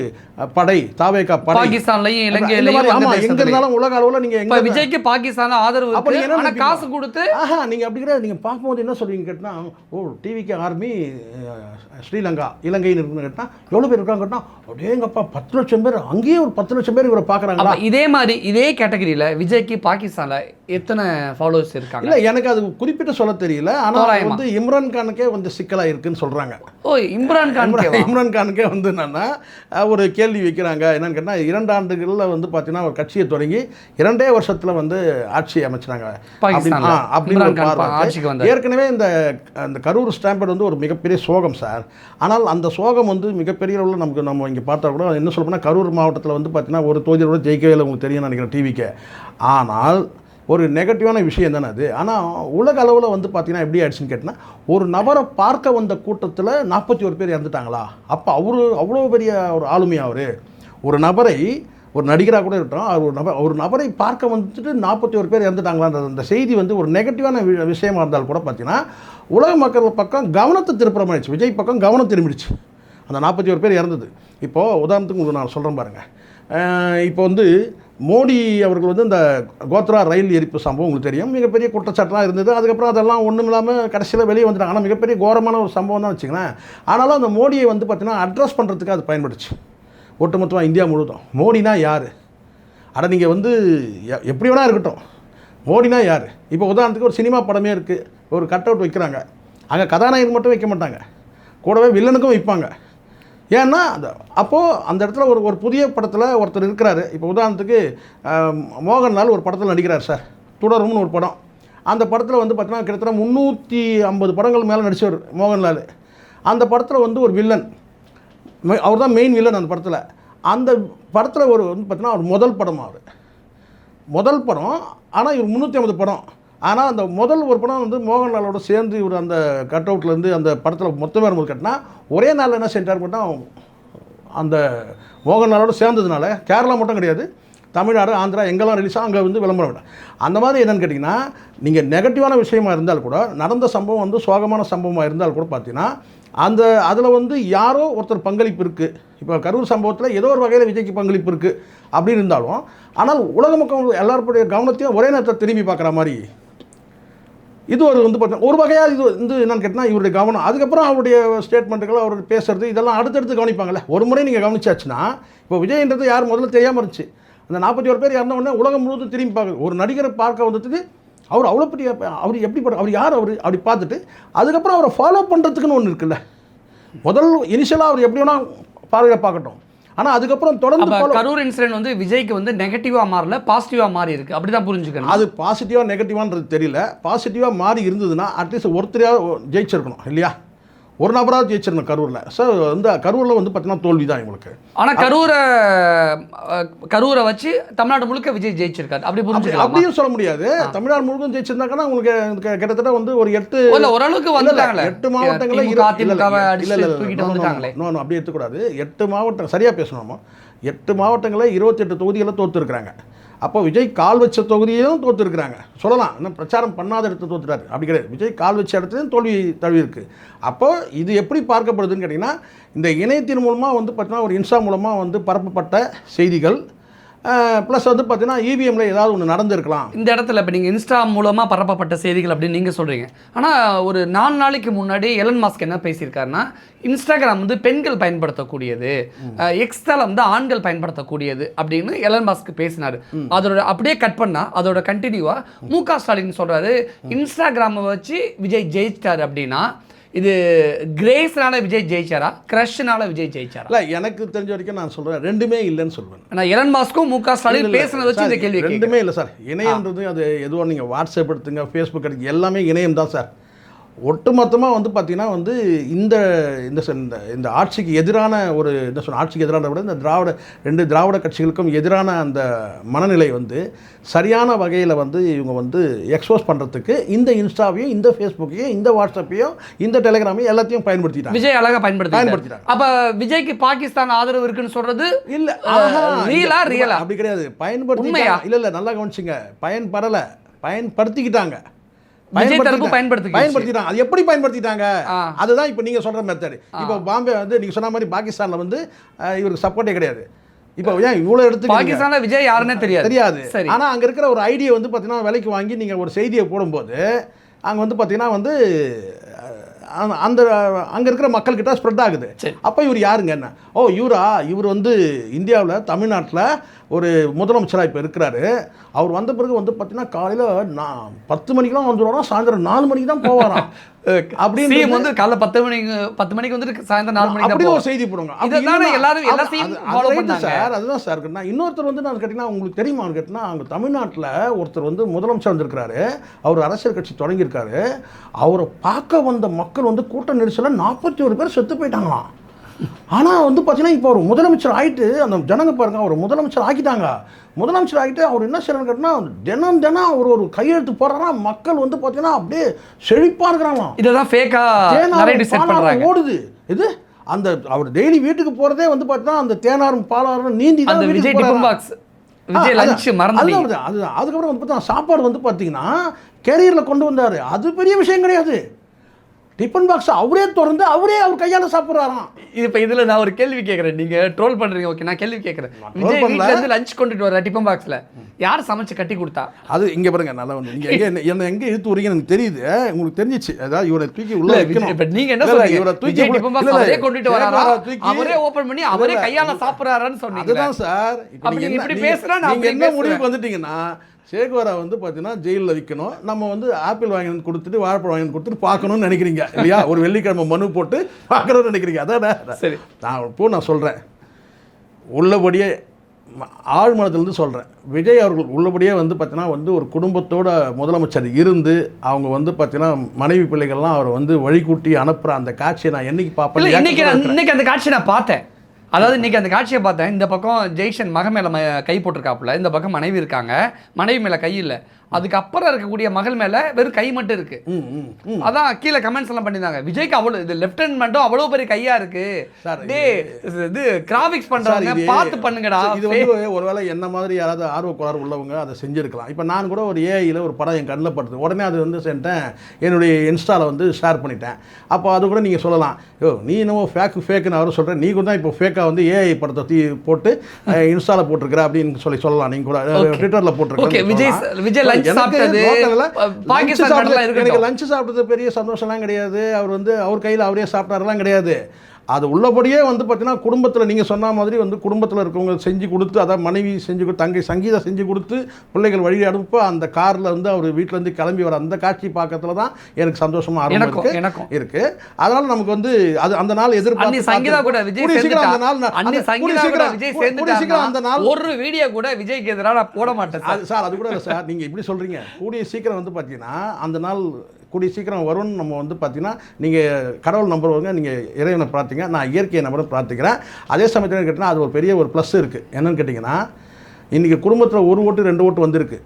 படை தாவேகா படை பாகிஸ்தான்லயும் இலங்கையிலயும் எங்க இருந்தாலும் உலக அளவில் நீங்க எங்க விஜய்க்கு பாகிஸ்தான்ல ஆதரவு அப்படி என்ன காசு கொடுத்து நீங்க அப்படி கிடையாது. நீங்க பார்க்கும்போது என்ன சொல்றீங்க கேட்டா, ஓ டிவிக்கு ஆர்மி ஸ்ரீலங்கா இலங்கைன்னு இருக்குன்னு கேட்டா எவ்வளவு பேர் இருக்காங்க கேட்டா அப்படியேங்கப்பா 10 லட்சம் பேர், அங்கேயே ஒரு 10 லட்சம் பேர் இவரை பாக்குறாங்க. இதே மாதிரி இதே கேட்டகரியில விஜய்க்கு பாகிஸ்தான்ல எத்தனை ஃபாலோவர்ஸ் இருக்காங்க? இல்ல எனக்கு அது குறிப்பிட்டு சொல்ல தெரியல. ஆனா வந்து இம்ரான் கானுக்கே வந்து சிக்கலா இருக்குன்னு சொல்றாங்க. ஓ இம்ரான் கானுக்கே வந்து என்னன்னா ஒரு கேள்வி வைக்கிறாங்க. என்னன்னு கேட்டால் 2 ஆண்டுகளில் வந்து பார்த்தீங்கன்னா ஒரு கட்சியை தொடங்கி 2 வருஷத்தில் வந்து ஆட்சி அமைச்சினாங்க அப்படின்னு. ஏற்கனவே இந்த கரூர் ஸ்டாம்பேட் வந்து ஒரு மிகப்பெரிய சோகம் சார். ஆனால் அந்த சோகம் வந்து மிகப்பெரிய அளவில் நம்ம இங்கே பார்த்தா கூட என்ன சொல்லணும்னா கரூர் மாவட்டத்தில் வந்து பார்த்தீங்கன்னா ஒரு தொகுதியோட ஜெயிக்கவே இல்லை, உங்களுக்கு தெரியும் நினைக்கிறேன் டிவிக்கு. ஆனால் ஒரு நெகட்டிவான விஷயம் தானே அது. ஆனால் உலக அளவில் வந்து பார்த்தீங்கன்னா எப்படி ஆயிடுச்சுன்னு கேட்டால் ஒரு நபரை பார்க்க வந்த கூட்டத்தில் 41 பேர் இறந்துட்டாங்களா? அப்போ அவ்வளோ பெரிய ஒரு ஆளுமையாக ஒரு நபரை, ஒரு நடிகராக கூட இருக்கட்டும், ஒரு நபரை பார்க்க வந்துட்டு 41 பேர் இறந்துட்டாங்களான்ற அந்த செய்தி வந்து ஒரு நெகட்டிவான விஷயமா இருந்தால் கூட பார்த்தீங்கன்னா உலக மக்கள் பக்கம் கவனத்தை திருப்புறமாயிடுச்சு. விஜய் பக்கம் கவனம் திரும்பிடுச்சு அந்த 41 பேர் இறந்தது. இப்போது உதாரணத்துக்கு உங்களுக்கு நான் சொல்கிறேன் பாருங்கள். இப்போ வந்து மோடி அவர்கள் வந்து இந்த கோத்ரா ரயில் எரிப்பு சம்பவம் உங்களுக்கு தெரியும், மிகப்பெரிய குற்றச்சாட்டுலாம் இருந்தது. அதுக்கப்புறம் அதெல்லாம் ஒன்றும் இல்லாமல் கடைசியில் வெளியே வந்துட்டாங்க. ஆனால் மிகப்பெரிய கோரமான ஒரு சம்பவம் தான் வச்சுங்களேன். ஆனாலும் அந்த மோடியை வந்து பார்த்தீங்கன்னா அட்ரஸ் பண்ணுறதுக்கு அது பயன்படுச்சு ஒட்டுமொத்தமாக இந்தியா முழுவதும். மோடினா யார்? நீங்கள் வந்து எப்படி வேணா இருக்கட்டும், மோடினா யார்? இப்போ உதாரணத்துக்கு ஒரு சினிமா படமே இருக்குது, ஒரு கட் அவுட் வைக்கிறாங்க, அங்கே கதாநாயகன் மட்டும் வைக்க மாட்டாங்க, கூடவே வில்லனுக்கும் வைப்பாங்க. ஏன்னா அப்போது அந்த இடத்துல ஒரு புதிய படத்தில் ஒருத்தர் இருக்கிறாரு. இப்போ உதாரணத்துக்கு மோகன்லால் ஒரு படத்தில் நடிக்கிறார் சார், தொடரும்னு ஒரு படம். அந்த படத்தில் வந்து பார்த்தீங்கன்னா கிட்டத்தட்ட 350 படங்கள் மேலே நடித்தவர் மோகன்லால். அந்த படத்தில் வந்து ஒரு வில்லன், அவர் தான் மெயின் வில்லன் அந்த படத்தில். அந்த படத்தில் வந்து பார்த்தீங்கன்னா அவர் முதல் படம், முதல் படம். ஆனால் இவர் 350 படம். ஆனால் அந்த முதல் ஒரு படம் வந்து மோகன்லாலோட சேர்ந்து இவர் அந்த கட் அவுட்லேருந்து அந்த படத்தில் மொத்தமே வரும்போது கட்டினா ஒரே நாளில் என்ன செஞ்சார் கேட்டால், அந்த மோகன்லாலோட சேர்ந்ததுனால கேரளா மட்டும் கிடையாது, தமிழ்நாடு, ஆந்திரா எங்கெல்லாம் ரிலீஸாக அங்கே வந்து விளம்பரம் விட. அந்த மாதிரி என்னென்னு கேட்டிங்கன்னா, நீங்கள் நெகட்டிவான விஷயமா இருந்தால் கூட, நடந்த சம்பவம் வந்து சோகமான சம்பவமாக இருந்தால் கூட பார்த்தீங்கன்னா அதில் வந்து யாரோ ஒருத்தர் பங்களிப்பு இருக்குது. இப்போ கரூர் சம்பவத்தில் ஏதோ ஒரு வகையில் விஜய்க்கு பங்களிப்பு இருக்குது அப்படின்னு இருந்தாலும், ஆனால் உலக மக்கள் எல்லாருடைய கவனத்தையும் ஒரே நேரத்தில் திரும்பி பார்க்குற மாதிரி இது வந்து பார்த்தீங்கன்னா ஒரு வகையாக இது வந்து என்னென்னு கேட்டால் இவருடைய கவனம். அதுக்கப்புறம் அவருடைய ஸ்டேட்மெண்ட்டுகள், அவர் பேசுகிறது, இதெல்லாம் அடுத்தடுத்து கவனிப்பாங்கள்ல. ஒரு முறை நீங்கள் கவனிச்சாச்சுன்னா, இப்போ விஜய்ன்றது யார் முதல்ல தெரியாமல் இருந்துச்சு. அந்த 41 பேர் இறந்த உடனே உலகம் முழுவதும் திரும்பி பார்க்குது. ஒரு நடிகரை பார்க்க வந்ததுக்கு அவர் அவ்வளோ பெரிய, அவர் எப்படி அவர் யார் அப்படி பார்த்துட்டு அதுக்கப்புறம் அவரை ஃபாலோ பண்ணுறதுக்குன்னு ஒன்று இருக்குல்ல. முதல் இனிஷியலாக அவர் எப்படி வேணால் பார்வையை பார்க்கட்டும், ஆனால் அதுக்கப்புறம் தொடர்ந்து கரூர் இன்சிடென்ட் வந்து விஜய்க்கு வந்து நெகட்டிவாக மாறல, பாசிட்டிவாக மாறி இருக்குது. அப்படி தான் புரிஞ்சுக்கணும். அது பாசிட்டிவாக நெகட்டிவான்றது தெரியல. பாசிட்டிவாக மாறி இருந்ததுன்னா அட்லீஸ்ட் ஒருத்தரையாக ஜெயிச்சிருக்கணும் இல்லையா, ஒரு நபராக ஜெயிச்சிருந்தோம் கரூரில். சார் வந்து கரூரில் வந்து பார்த்தீங்கன்னா தோல்வி தான் எங்களுக்கு. ஆனால் கரூரை வச்சு தமிழ்நாடு முழுக்க விஜய் ஜெயிச்சிருக்காரு, அப்படி புரிஞ்சுக்கலாம். அப்படியும் சொல்ல முடியாது. தமிழ்நாடு முழுக்க ஜெயிச்சிருந்தாங்கன்னா உங்களுக்கு கிட்டத்தட்ட வந்து ஒரு 8 ஓரளவுக்கு வந்துட்டாங்களே, 8 மாவட்டங்களில் அப்படி எடுத்துக்கூடாது. 8 மாவட்டம் சரியாக பேசணுமா, 8 மாவட்டங்களில் 28 தொகுதிகளில் தோற்றுருக்குறாங்க. அப்போ விஜய் கால் வச்ச தொகுதியிலும் தோற்றுருக்குறாங்க சொல்லலாம். இன்னும் பிரச்சாரம் பண்ணாத இடத்துல தோற்றுறாரு, அப்படி கிடையாது. விஜய் கால் வச்ச இடத்துலையும் தோல்வி தழுவி இருக்குது. அப்போ இது எப்படி பார்க்கப்படுதுன்னு கேட்டிங்கன்னா, இந்த இணையத்தின் மூலமாக வந்து பார்த்தீங்கன்னா ஒரு இன்ஸ்டா மூலமாக வந்து பரப்பப்பட்ட செய்திகள் ப்ளஸ் வந்து பார்த்தீங்கன்னா இவிஎம்மில் ஏதாவது ஒன்று நடந்திருக்கலாம் இந்த இடத்துல. இப்போ நீங்கள் இன்ஸ்டா மூலமாக பரப்பப்பட்ட செய்திகள் அப்படின்னு நீங்கள் சொல்கிறீங்க. ஆனால் ஒரு 4 நாளைக்கு முன்னாடி எலன் மாஸ்க் என்ன பேசியிருக்காருன்னா, இன்ஸ்டாகிராம் வந்து பெண்கள் பயன்படுத்தக்கூடியது, எக்ஸ் தளம் வந்து ஆண்கள் பயன்படுத்தக்கூடியது அப்படின்னு எலன் மாஸ்க் பேசினார். அதோட அப்படியே கட் பண்ணால் அதோட கண்டினியூவாக மு.க. ஸ்டாலின் சொல்கிறாரு, இன்ஸ்டாகிராமை வச்சு விஜய் ஜெயிச்சிட்டாரு அப்படின்னா இது கிரேஸ்னால விஜய் ஜெயிச்சாரா, கிரஷ்னால விஜய் ஜெயிச்சாரா? இல்லை, எனக்கு தெரிஞ்ச வரைக்கும் நான் சொல்கிறேன் ரெண்டுமே இல்லைன்னு சொல்லுவேன். நான் எலன் மாஸ்க்கும் மு.க. ஸ்டாலின் பேசுனதை வச்சு இந்த கேள்வி ரெண்டுமே இல்லை சார். இணையன்றது அது எதுவும் நீங்கள் வாட்ஸ்அப் எடுத்துங்க, ஃபேஸ்புக் எடுத்து எல்லாமே இணையம் தான் சார். ஒட்டுமொத்தமாக வந்து பார்த்திங்கன்னா வந்து இந்த ஆட்சிக்கு எதிரான ஒரு என்ன சொன்ன ஆட்சிக்கு எதிரான விட இந்த திராவிட கட்சிகளுக்கும் எதிரான அந்த மனநிலை வந்து சரியான வகையில் வந்து இவங்க வந்து எக்ஸ்போஸ் பண்ணுறதுக்கு இந்த இன்ஸ்டாவையும், இந்த ஃபேஸ்புக்கையும், இந்த வாட்ஸ்அப்பையும், இந்த டெலிகிராமையும் எல்லாத்தையும் பயன்படுத்திட்டாங்க. விஜய் அழகாக பயன்படுத்திட்டாங்க. அப்போ விஜய்க்கு பாகிஸ்தான் ஆதரவு இருக்குன்னு சொல்கிறது இல்லை, ரியலா அப்படி கிடையாது. பயன்படுத்தியா இல்லை, நல்லா கவனிச்சிங்க. பயன்படுத்திக்கிட்டாங்க. பயன்படுத்திட்டாங்க. அது எப்படி பயன்படுத்திட்டாங்க, அதுதான் இப்போ நீங்கள் சொல்கிற மெத்தட். இப்போ பாம்பே வந்து நீங்கள் சொன்ன மாதிரி பாகிஸ்தானில் வந்து இவருக்கு சப்போர்ட்டே கிடையாது. இப்போ ஏன் இவ்வளோ எடுத்து பாகிஸ்தானில் விஜய் யாருன்னே தெரியாது. ஆனால் அங்கே இருக்கிற ஒரு ஐடியை வந்து பார்த்தீங்கன்னா விலைக்கு வாங்கி நீங்கள் ஒரு செய்தியை போடும்போது அங்கே வந்து பார்த்தீங்கன்னா வந்து அந்த அங்கே இருக்கிற மக்கள்கிட்ட ஸ்ப்ரெட் ஆகுது. அப்போ இவர் யாருங்க என்ன, இவர் வந்து இந்தியாவில் தமிழ்நாட்டில் ஒரு முதலமைச்சராக இப்போ இருக்கிறாரு. அவர் வந்த பிறகு வந்து பார்த்தீங்கன்னா காலையில் 10 மணிக்கெலாம் வந்துடுவாராம், சாயந்தரம் 4 மணிக்கு தான் போவாராம். அப்படின்னு வந்து காலைல 10 மணிக்கு வந்து சாயந்தரம் 4 மணிக்கு அப்படி ஒரு செய்தி போடுவாங்க. சார் அதுதான் சார். இன்னொருத்தர் வந்து நான் கேட்டிங்கன்னா உங்களுக்கு தெரியுமான்னு கேட்டிங்கன்னா, அங்கே தமிழ்நாட்டில் ஒருத்தர் வந்து முதலமைச்சர் வந்திருக்கிறாரு. அவர் அரசியல் கட்சி தொடங்கியிருக்காரு. அவரை பார்க்க வந்த மக்கள் வந்து கூட்ட நெரிசலில் 41 பேர் செத்து போயிட்டாங்களாம். ஆனால் வந்து பார்த்தீங்கன்னா இப்போ அவர் முதலமைச்சர் ஆகிட்டு அந்த ஜனங்க பாருங்க, அவர் முதலமைச்சர் ஆக்கிட்டாங்க. முதலமைச்சர் ஆகிட்டு அவர் என்ன செய்யறான்னு கேட்டால் தினம் ஒரு கையெழுத்து போடுறாரா, மக்கள் வந்து பார்த்தீங்கன்னா அப்படியே செழிப்பாக இருக்கிறாங்களாம். இதெல்லாம் ஃபேக்காக ஓடுது. இது அந்த அவர் டெய்லி வீட்டுக்கு போகிறதே வந்து பார்த்தீங்கன்னா அந்த தேனாரும் பாலாரும் நீந்தி தான் அதுக்கப்புறம் வந்து பார்த்தா சாப்பாடு வந்து பார்த்தீங்கன்னா கேரியரில் கொண்டு வந்தார். அது பெரிய விஷயம் கிடையாது. டிஃபன் பாக்ஸ் அவரே திறந்து அவர் கையால் சாப்பிட்றாராம். இப்போ இதில் நான் ஒரு கேள்வி கேட்குறேன், நீங்கள் ட்ரோல் பண்ணுறீங்க, ஓகே, நான் கேள்வி கேட்குறேன். விஜய் வீட்டிலேருந்து லஞ்ச் கொண்டுட்டு வர டிஃபன் பாக்ஸில் யார் சமைச்சு கட்டி கொடுத்தா? அது இங்கே பாருங்க, நல்லா வந்து நீங்கள் எங்கே இழுத்து வரீங்கன்னு எனக்கு தெரியுது. உங்களுக்கு தெரிஞ்சிச்சு. அதாவது இவரை தூக்கி உள்ள வைக்கணும். இப்போ நீங்கள் என்ன சொல்றீங்க, இவரை தூக்கி டிஃபன் பாக்ஸ் அவரே கொண்டுட்டு வராரா, அவரே ஓப்பன் பண்ணி அவரே கையால் சாப்பிட்றாரான்னு சொன்னீங்க. அதுதான் சார். இப்போ நீங்கள் இப்படி பேசுகிறா, நீங்கள் என்ன முடிவுக்கு வந்துட்டீங்கன்னா, சேகுவாரா வந்து பார்த்தீங்கன்னா ஜெயிலில் விற்கணும், நம்ம வந்து ஆப்பிள் வாங்கி வந்து கொடுத்துட்டு வாழைப்பழம் வாங்கி வந்து கொடுத்துட்டு பார்க்கணும்னு நினைக்கிறீங்க இல்லையா? ஒரு வெள்ளிக்கிழமை மனு போட்டு பார்க்கணும்னு நினைக்கிறீங்க. அதான் சரி, நான் சொல்கிறேன், உள்ளபடியே ஆழ்மனத்திலிருந்து சொல்கிறேன், விஜய் அவர்கள் உள்ளபடியே வந்து பார்த்தீங்கன்னா வந்து ஒரு குடும்பத்தோட முதலமைச்சர் இருந்து அவங்க வந்து பார்த்தீங்கன்னா மனைவி பிள்ளைகள்லாம் அவரை வந்து வழிகூட்டி அனுப்புகிற அந்த காட்சியை நான் என்னைக்கு பார்ப்பேன். இன்னைக்கு அந்த காட்சியை நான் பார்த்தேன். அதாவது இன்றைக்கி அந்த காட்சியை பார்த்தேன். இந்த பக்கம் ஜெய்சன் மகன் மேலே கை போட்டிருக்காப்புல, இந்த பக்கம் மனைவி இருக்காங்க, மனைவி மேலே கை இல்லை, அதுக்கப்புறம் இருக்கக்கூடிய மகள் மேலே வெறும் கை மட்டும் இருக்கு. அதான் கீழே கமெண்ட்ஸ் எல்லாம் பண்ணியிருந்தாங்க, விஜய்க்கு அவ்வளோ இது லெஃப்டினன்ட்டும் அவ்வளோ பெரிய கையா இருக்கு சார், இது கிராஃபிக்ஸ் பண்ணுறாங்க, பார்த்து பண்ணுங்கடா. இது வந்து ஒருவேளை என்ன மாதிரி யாராவது ஆர்வக்குறார் உள்ளவங்க அதை செஞ்சுருக்கலாம். இப்போ நான் கூட ஒரு ஏஐயில் ஒரு படம் என் கண்ணில் படுது, உடனே அது வந்து சென்ட்டேன், என்னுடைய இன்ஸ்டாவில் வந்து ஷேர் பண்ணிட்டேன். அப்போ அது கூட நீங்கள் சொல்லலாம், நீ என்னவோ ஃபேக்குன்னு அவரும் சொல்கிறேன், நீ கூட இப்போ ஃபேக்காக வந்து ஏஐ படத்தை போட்டு இன்ஸ்டாவில் போட்டிருக்கிற அப்படின்னு சொல்லலாம். நீங்கள் கூட ட்விட்டரில் போட்டிருக்கேன். விஜய் எனக்கு லஞ்ச் சாப்பிட்டது பெரிய சந்தோஷம்லாம் கிடையாது, அவர் வந்து அவர் கையில் அவரே சாப்பிட்டாரெல்லாம் கிடையாது. அது உள்ளபடியே வந்து பார்த்தீங்கன்னா குடும்பத்தில் நீங்கள் சொன்ன மாதிரி வந்து குடும்பத்தில் இருக்கவங்க செஞ்சு கொடுத்து, அதாவது மனைவி செஞ்சு கொடுத்து, தங்கை சங்கீதா செஞ்சு கொடுத்து, பிள்ளைகள் வழி அனுப்ப அந்த காரில் வந்து அவர் வீட்டிலேருந்து கிளம்பி வர அந்த காட்சி பார்க்கறதுல தான் எனக்கு சந்தோஷமாக ஆரம்பம் இருக்கு. அதனால நமக்கு வந்து அது அந்த நாள் எதிர்பார்த்து சங்கீதா கூட விஜய் அந்த நாள் ஒரு வீடியோ கூட விஜய்க்கு எதிராக போட மாட்டேன் சார். அது கூட இல்லை சார், நீங்கள் இப்படி சொல்கிறீங்க. கூடிய சீக்கிரம் வந்து பார்த்தீங்கன்னா அந்த நாள் கூடிய சீக்கிரம் வரும்னு நம்ம வந்து பார்த்தீங்கன்னா நீங்கள் கடவுள் நம்பர் வருங்க, நீங்கள் இறைவனை பிரார்த்திங்க, நான் இயற்கையை நம்பரும் பிரார்த்திக்கிறேன். அதே சமயத்தில் கேட்டிங்கன்னா அது ஒரு பெரிய ஒரு ப்ளஸ் இருக்குது. என்னென்னு கேட்டிங்கன்னா இன்றைக்கி குடும்பத்தில் 1 ஓட்டு 2 ஓட்டு வந்திருக்கு.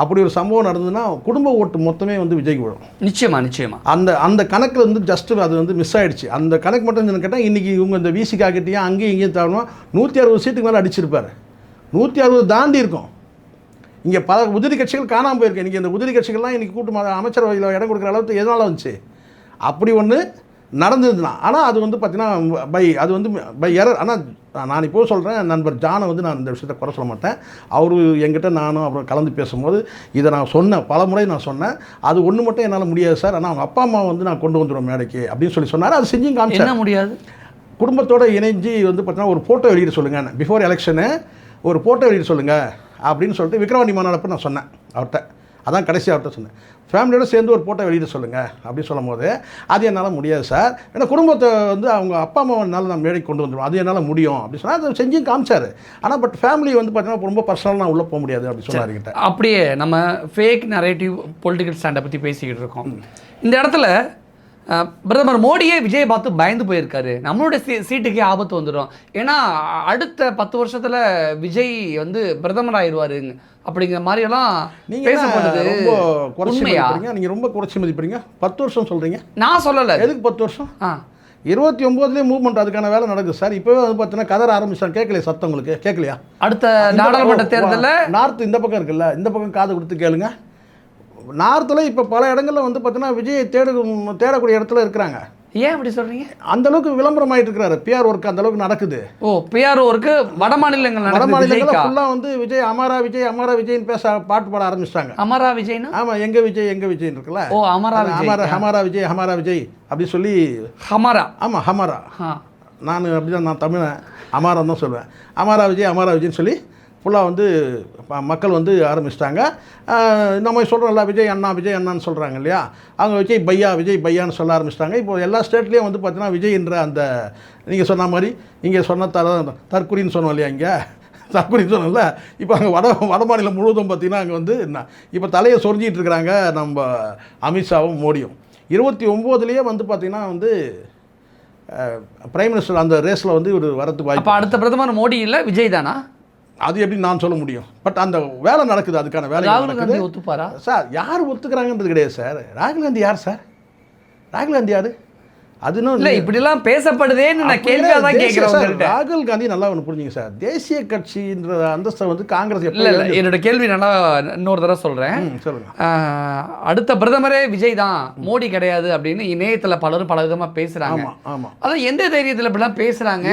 அப்படி ஒரு சம்பவம் நடந்ததுன்னா குடும்ப ஓட்டு மொத்தமே வந்து விஜய்க்கு விடும். நிச்சயமா அந்த கணக்கில் வந்து ஜஸ்ட்டு அது வந்து மிஸ் ஆகிடுச்சு. அந்த கணக்கு மட்டும் என்னன்னு கேட்டால் இன்றைக்கி இவங்க இந்த விசிகாக்கிட்டையும் அங்கேயும் இங்கேயும் தரணும் 160 சீட்டுக்கு மேலே அடிச்சிருப்பார். 160 தாண்டி இருக்கும். இங்கே பல உதிரி கட்சிகள் காணாமல் போயிருக்கு. இன்றைக்கி இந்த உதிரி கட்சிகள்லாம் இன்றைக்கி கூட்டு அமைச்சரவையில் இடம் கொடுக்குற அளவுக்கு எதனால் வந்துச்சு? அப்படி ஒன்று நடந்ததுதான். ஆனால் அது வந்து பார்த்தீங்கன்னா அது வந்து பை எரர். ஆனால் நான் இப்போ சொல்கிறேன், நண்பர் ஜானை வந்து நான் இந்த விஷயத்தை குறை சொல்ல மாட்டேன். அவரு என்கிட்ட நானும் அப்புறம் கலந்து பேசும்போது இதை நான் சொன்னேன், பல முறை நான் சொன்னேன். அது ஒன்று மட்டும் என்னால் முடியாது சார், ஆனால் அவங்க அப்பா அம்மா வந்து நான் கொண்டு வந்துடுவேன் மேடைக்கு அப்படின்னு சொல்லி சொன்னார். அது செஞ்சும் காமிச்சா முடியாது. குடும்பத்தோடு இணைஞ்சு வந்து பார்த்தீங்கன்னா ஒரு ஃபோட்டோ வெளியிட சொல்லுங்கள், பிஃபோர் எலெக்ஷனு ஒரு ஃபோட்டோ வெளியிட சொல்லுங்கள் அப்படின்னு சொல்லிட்டு விக்ரவாணி மாநாடப்போ நான் சொன்னேன் அவர்கிட்ட. அதான் கடைசி அவர்கிட்ட சொன்னேன், ஃபேமிலியோடு சேர்ந்து ஒரு ஃபோட்டோ வெளியிட சொல்லுங்கள் அப்படின்னு சொல்லும் போது அது என்னால் முடியாது சார், ஏன்னா குடும்பத்தை வந்து அவங்க அப்பா அம்மாவனால நான் மேடைக்கு கொண்டு வந்துடுவோம், அது என்னால் முடியும் அப்படின்னு சொன்னால் அதை செஞ்சும் காமிச்சார். ஆனால் பட் ஃபேமிலி வந்து பார்த்தீங்கன்னா ரொம்ப பர்சனலாக நான் உள்ளே போக முடியாது அப்படி சொன்னார்கிட்ட. அப்படியே நம்ம ஃபேக் நரேட்டிவ் பொலிட்டிக்கல் ஸ்டாண்டை பற்றி பேசிக்கிட்டு இருக்கோம். இந்த இடத்துல பிரதமர் மோடியே விஜய் பார்த்து பயந்து போயிருக்காரு, நம்மளுடைய சீட்டுக்கே ஆபத்து வந்துடும், ஏன்னா அடுத்த 10 வருஷத்தில் விஜய் வந்து பிரதமர் ஆயிடுவாருங்க அப்படிங்கிற மாதிரியெல்லாம் பேசப்படுது. ரொம்ப குறைச்சி மதிப்பீங்க, நீங்கள் ரொம்ப குறைச்சி மதிப்பீங்க. 10 வருஷம் சொல்கிறீங்க, நான் சொல்லலை. எதுக்கு 10 வருஷம்? 29 மூவ்மெண்ட் அதுக்கான வேலை நடக்குது சார். இப்போவே வந்து பார்த்தீங்கன்னா கதற ஆரம்பிச்சாங்க. கேட்கலையா சத்தம் உங்களுக்கு? கேட்கலையா? அடுத்த நாடாளுமன்ற தேர்தலில் நார்த் இந்த பக்கம் இருக்குல்ல, இந்த பக்கம் காது கொடுத்து கேளுங்க. நார்த்தில் இப்போ பல இடங்களில் வந்து பார்த்தீங்கன்னா விஜய் தேடக்கூடிய இடத்துல இருக்கிறாங்க. ஏன் அப்படி சொல்கிறீங்க? அந்தளவுக்கு விளம்பரம் ஆகிட்டு இருக்கிறாரு. பிஆர் ஒர்க் அந்தளவுக்கு நடக்குது. பிஆர் ஒர்க்கு வட மாநிலங்கள் ஃபுல்லாக வந்து விஜய் அமரா விஜய் அமரா விஜய்னு பாட்டு பாட ஆரம்பிச்சிட்டாங்க. அமரா விஜய்னா? ஆமாம், எங்க விஜய் இருக்குல்ல, ஹமாரா விஜய் அப்படி சொல்லி ஹமாரா. ஆமாம், ஹமாரா. நான் அப்படிதான், நான் தமிழன், அமாரம் தான் சொல்லுவேன். அமரா விஜய்னு சொல்லி ஃபுல்லாக வந்து மக்கள் வந்து ஆரம்பிச்சிட்டாங்க. நம்ம சொல்கிறோம்ல விஜய் அண்ணான்னு சொல்கிறாங்க இல்லையா, அவங்க விஜய் பையான்னு சொல்ல ஆரம்பிச்சிட்டாங்க. இப்போ எல்லா ஸ்டேட்லேயும் வந்து பார்த்தீங்கன்னா விஜய் என்ற அந்த நீங்கள் சொன்ன மாதிரி இங்கே சொன்ன தற்குறின்னு சொன்னோம் இல்லையா, இங்கே தற்குறின்னு சொன்னோம்ல, இப்போ அங்கே வட மாநிலம் முழுவதும் பார்த்திங்கன்னா அங்கே வந்து என்ன இப்போ தலையை சொரிஞ்சிட்டு இருக்கிறாங்க நம்ம அமித்ஷாவும் மோடியும். 29 வந்து பார்த்திங்கன்னா வந்து பிரைம் மினிஸ்டர் அந்த ரேஸில் வந்து ஒரு வரத்துக்கு வாய்ப்பு. அடுத்த பிரதமர் மோடி இல்லை விஜய் தானா? அது எப்படி நான் சொல்ல முடியும்? பட் அந்த வேலை நடக்குது, அதுக்கான வேலை நடக்குது. ஒத்துப்பாரா சார்? யார் ஒத்துக்கிறாங்கன்றது கிடையாது சார். ராகுல் காந்தி யார் சார்? ராகுல் காந்தி யார்? அதுன்னு இல்லை, இப்படிலாம் பேசப்படுதேன்னு நான் கேள்வியாக தான் கேட்குறேன். ராகுல் காந்தி நல்லா ஒன்று புரிஞ்சுங்க சார், தேசிய கட்சின்ற அந்தஸ்தை வந்து காங்கிரஸ் இல்லை. என்னோட கேள்வி நல்லா இன்னொரு தடவை சொல்கிறேன். சொல்லுங்கள். அடுத்த பிரதமரே விஜய் தான், மோடி கிடையாது அப்படின்னு இணையத்தில் பலரும் பல விதமாக பேசுகிறாங்க. ஆமாம், அதான் எந்த தைரியத்தில் இப்படிலாம் பேசுகிறாங்க?